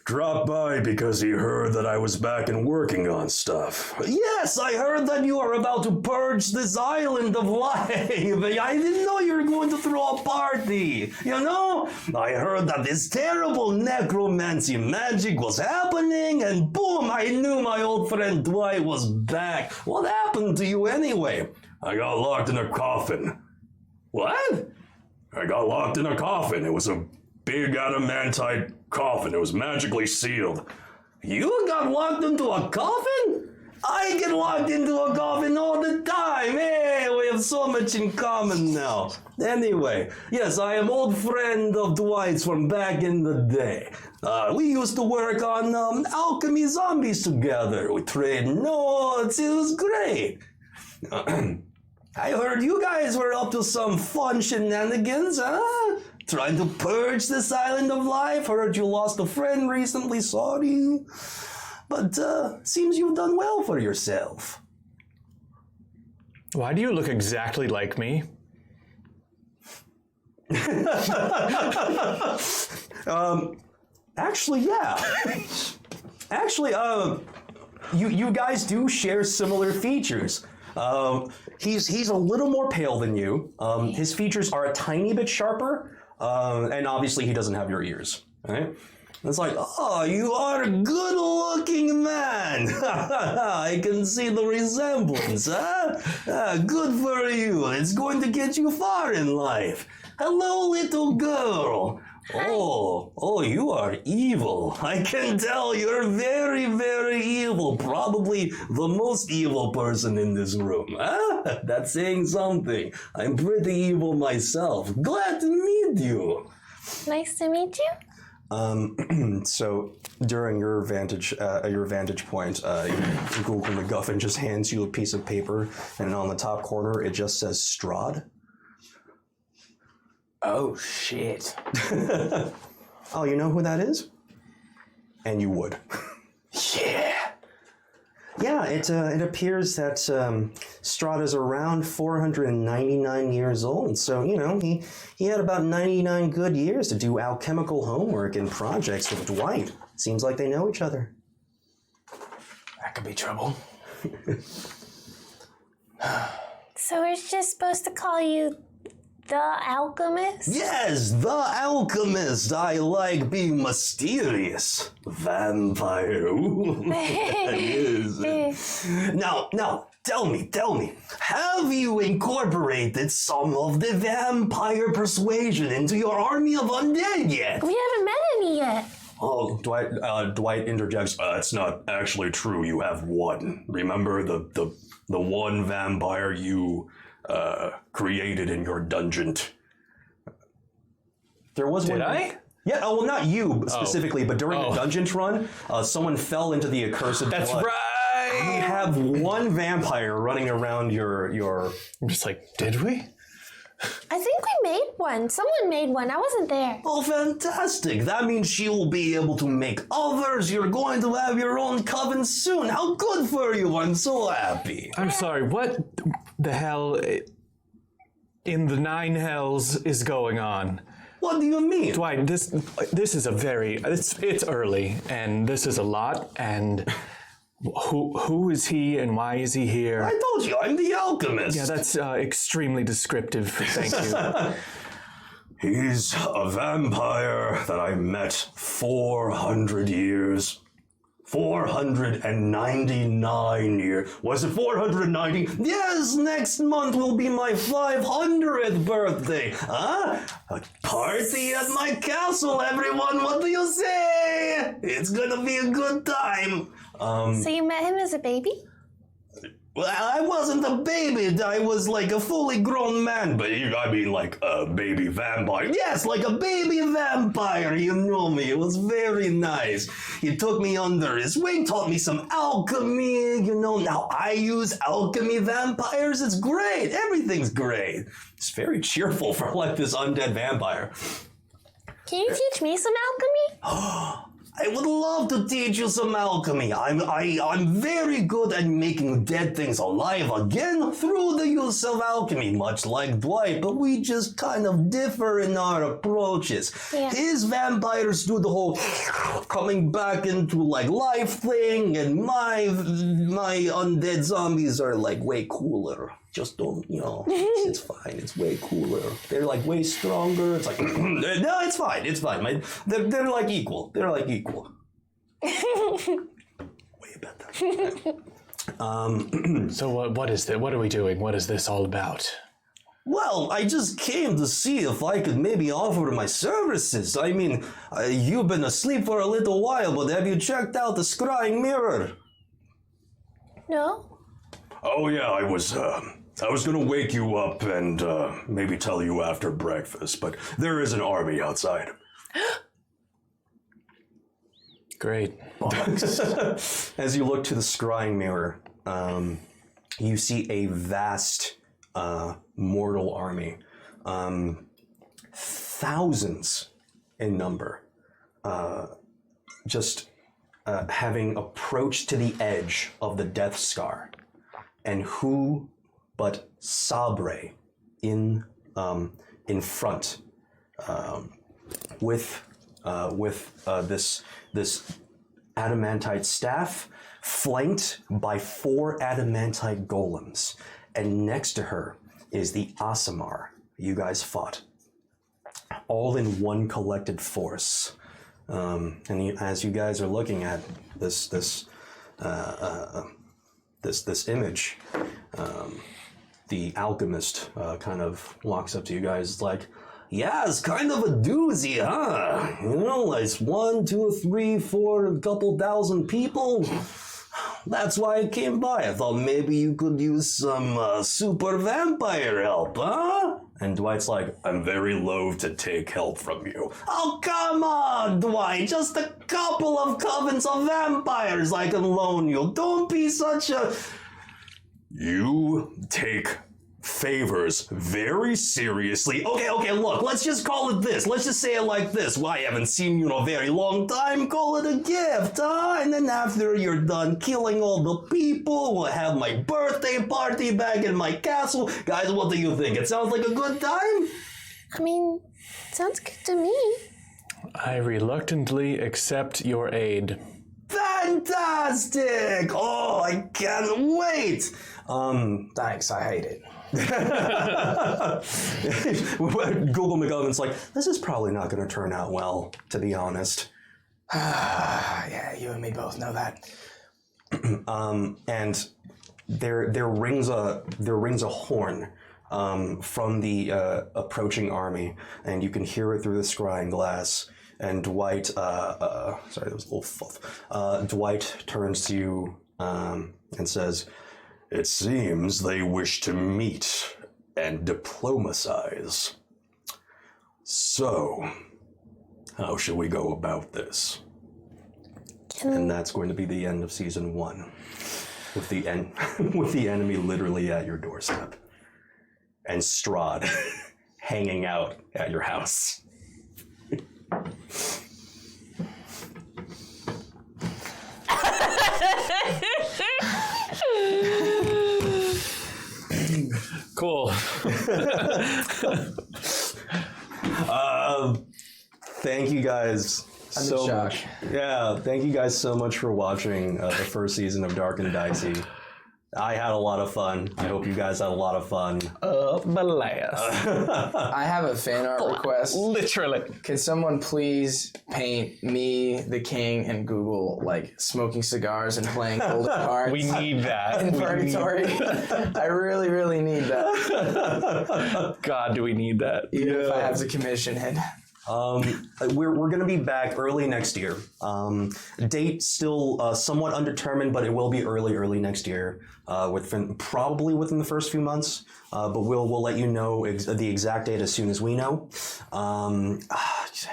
Dropped by because he heard that I was back and working on stuff. Yes, I heard that you are about to purge this island of life. I didn't know you were going to throw a party. You know, I heard that this terrible necromancy magic was happening, and boom, I knew my old friend Dwight was back. What happened to you anyway? I got locked in a coffin. What? I got locked in a coffin. It was a big adamantite coffin. It was magically sealed. You got locked into a coffin? I get locked into a coffin all the time. Hey, we have so much in common now. Anyway, yes, I am old friend of Dwight's from back in the day. We used to work on alchemy zombies together. We traded notes. It was great. I heard you guys were up to some fun shenanigans, huh? Trying to purge this island of life. Heard you lost a friend recently, sorry. But seems you've done well for yourself. Why do you look exactly like me? Actually, yeah. Actually, you guys do share similar features. He's a little more pale than you. His features are a tiny bit sharper, and obviously he doesn't have your ears. Right? It's like, oh, you are a good-looking man. I can see the resemblance, huh? Good for you. It's going to get you far in life. Hello, little girl. Oh, you are evil. I can tell you're very, very evil. Probably the most evil person in this room. Huh? That's saying something. I'm pretty evil myself. Glad to meet you. Nice to meet you. So during your vantage point, Google MacGuffin just hands you a piece of paper, and on the top corner it just says Strahd. Oh, shit. Oh, you know who that is? And you would. Yeah. Yeah, it appears that Strahd is around 499 years old. So, you know, he had about 99 good years to do alchemical homework and projects with Dwight. Seems like they know each other. That could be trouble. So we're just supposed to call you the Alchemist? Yes, the Alchemist. I like being mysterious. Vampire. Ooh. Yes. Now, tell me, have you incorporated some of the vampire persuasion into your army of undead yet? We haven't met any yet. Oh, Dwight interjects. It's not actually true. You have one. Remember the one vampire you created in your dungeon. There was one. Did I? Yeah, well, not you specifically, but during the dungeon run, someone fell into the accursed That's blood. right! We have one vampire running around your... I'm just like, did we? I think we made one. Someone made one. I wasn't there. Oh, fantastic. That means she will be able to make others. You're going to have your own coven soon. How good for you. I'm so happy. I'm sorry, what the hell in the nine hells is going on? What do you mean? Dwight, this is a very, it's early, and this is a lot, and who is he and why is he here? I told you, I'm the alchemist. Yeah, that's extremely descriptive, thank you. He's a vampire that I met 400 years 499 years. Was it 490? Yes, next month will be my 500th birthday. Huh? A party at my castle, everyone. What do you say? It's gonna be a good time. So you met him as a baby? Well, I wasn't a baby. I was like a fully grown man, but I mean like a baby vampire. Yes, like a baby vampire. You know me. It was very nice. He took me under his wing, taught me some alchemy. You know, now I use alchemy vampires. It's great. Everything's great. It's very cheerful for like this undead vampire. Can you teach me some alchemy? I would love to teach you some alchemy. I'm very good at making dead things alive again through the use of alchemy, much like Dwight, but we just kind of differ in our approaches. Yeah. His vampires do the whole coming back into like life thing, and my undead zombies are like way cooler. Just don't, it's fine. It's way cooler. They're like way stronger. It's like, no, it's fine. It's fine. They're like equal. They're like equal. Way better. So what is that? What are we doing? What is this all about? Well, I just came to see if I could maybe offer my services. I mean, you've been asleep for a little while, but have you checked out the Scrying Mirror? No. Oh yeah, I was gonna wake you up and maybe tell you after breakfast, but there is an army outside. Great. As you look to the Scrying Mirror, you see a vast mortal army, thousands in number, just having approached to the edge of the Death Scar. And who but Sabre in front, with this adamantite staff, flanked by 4 adamantite golems, and next to her is the Aasimar you guys fought, all in one collected force. As you guys are looking at this image, the alchemist kind of walks up to you guys like, yeah, it's kind of a doozy, huh? You know, it's 1, 2, 3, 4, a couple thousand people. That's why I came by. I thought maybe you could use some super vampire help, huh? And Dwight's like, I'm very loath to take help from you. Oh, come on, Dwight. Just a couple of covens of vampires I can loan you. Don't be such a... You take favors very seriously. Okay, look, let's just call it this. Let's just say it like this. Well, I haven't seen you in a very long time. Call it a gift, huh? And then after you're done killing all the people, we'll have my birthday party back in my castle. Guys, what do you think? It sounds like a good time? I mean, sounds good to me. I reluctantly accept your aid. Fantastic! Oh, I can't wait! Thanks, I hate it. Google McGovern's like, this is probably not going to turn out well, to be honest. Yeah, you and me both know that. And there rings a horn from the approaching army, and you can hear it through the scrying glass. And Dwight, sorry, that was a little fluff. Dwight turns to you and says, it seems they wish to meet and diplomatize. So, how shall we go about this? And that's going to be the end of season 1, with the enemy literally at your doorstep, and Strahd hanging out at your house. Cool. Thank you guys so much. Yeah, thank you guys so much for watching the first season of Dark and Dicey. I had a lot of fun. I hope you guys had a lot of fun. Blast. I have a fan art request. Literally. Can someone please paint me, the king, and Google like smoking cigars and playing golden cards? We need that. in Purgatory. I really, really need that. God, do we need that? Even if I have to commission it. We're going to be back early next year. Date still somewhat undetermined, but it will be early next year. Probably within the first few months. But we'll let you know the exact date as soon as we know.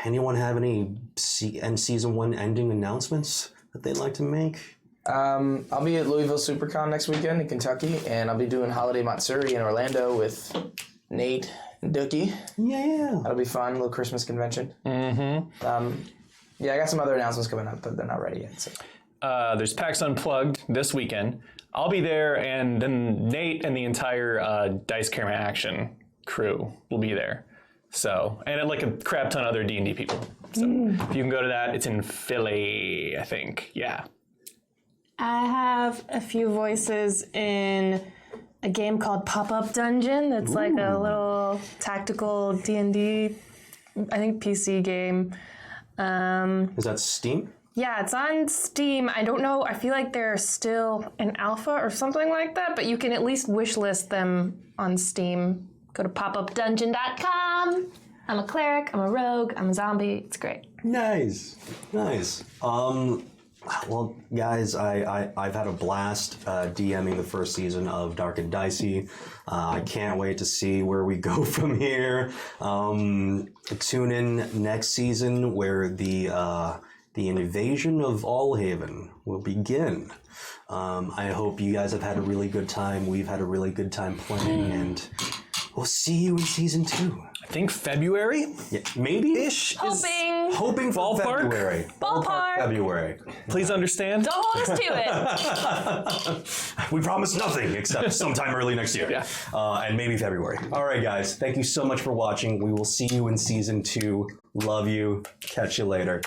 Anyone have any season 1 ending announcements that they'd like to make? I'll be at Louisville SuperCon next weekend in Kentucky, and I'll be doing Holiday Matsuri in Orlando with Nate and Dookie. Yeah. That'll be fun, little Christmas convention. Mm-hmm. I got some other announcements coming up, but they're not ready yet. So. There's PAX Unplugged this weekend. I'll be there, and then Nate and the entire Dice Camera Action crew will be there. So, and like a crap ton of other D&D people. So if you can go to that, it's in Philly, I think. Yeah. I have a few voices in a game called Pop-Up Dungeon that's like a little tactical D&D, I think PC game. Is that Steam? Yeah, it's on Steam. I don't know. I feel like they're still in alpha or something like that, but you can at least wishlist them on Steam. Go to popupdungeon.com. I'm a cleric, I'm a rogue, I'm a zombie. It's great. Nice. Well, guys, I've had a blast DMing the first season of Dark and Dicey. I can't wait to see where we go from here. Tune in next season where the invasion of Allhaven will begin. I hope you guys have had a really good time. We've had a really good time playing, and we'll see you in season 2. I think February? Yeah, maybe-ish. Hoping for Ballpark? February. Ballpark. February. Please understand. Don't hold us to it. We promise nothing except sometime early next year. Yeah. And maybe February. All right, guys. Thank you so much for watching. We will see you in season 2. Love you. Catch you later.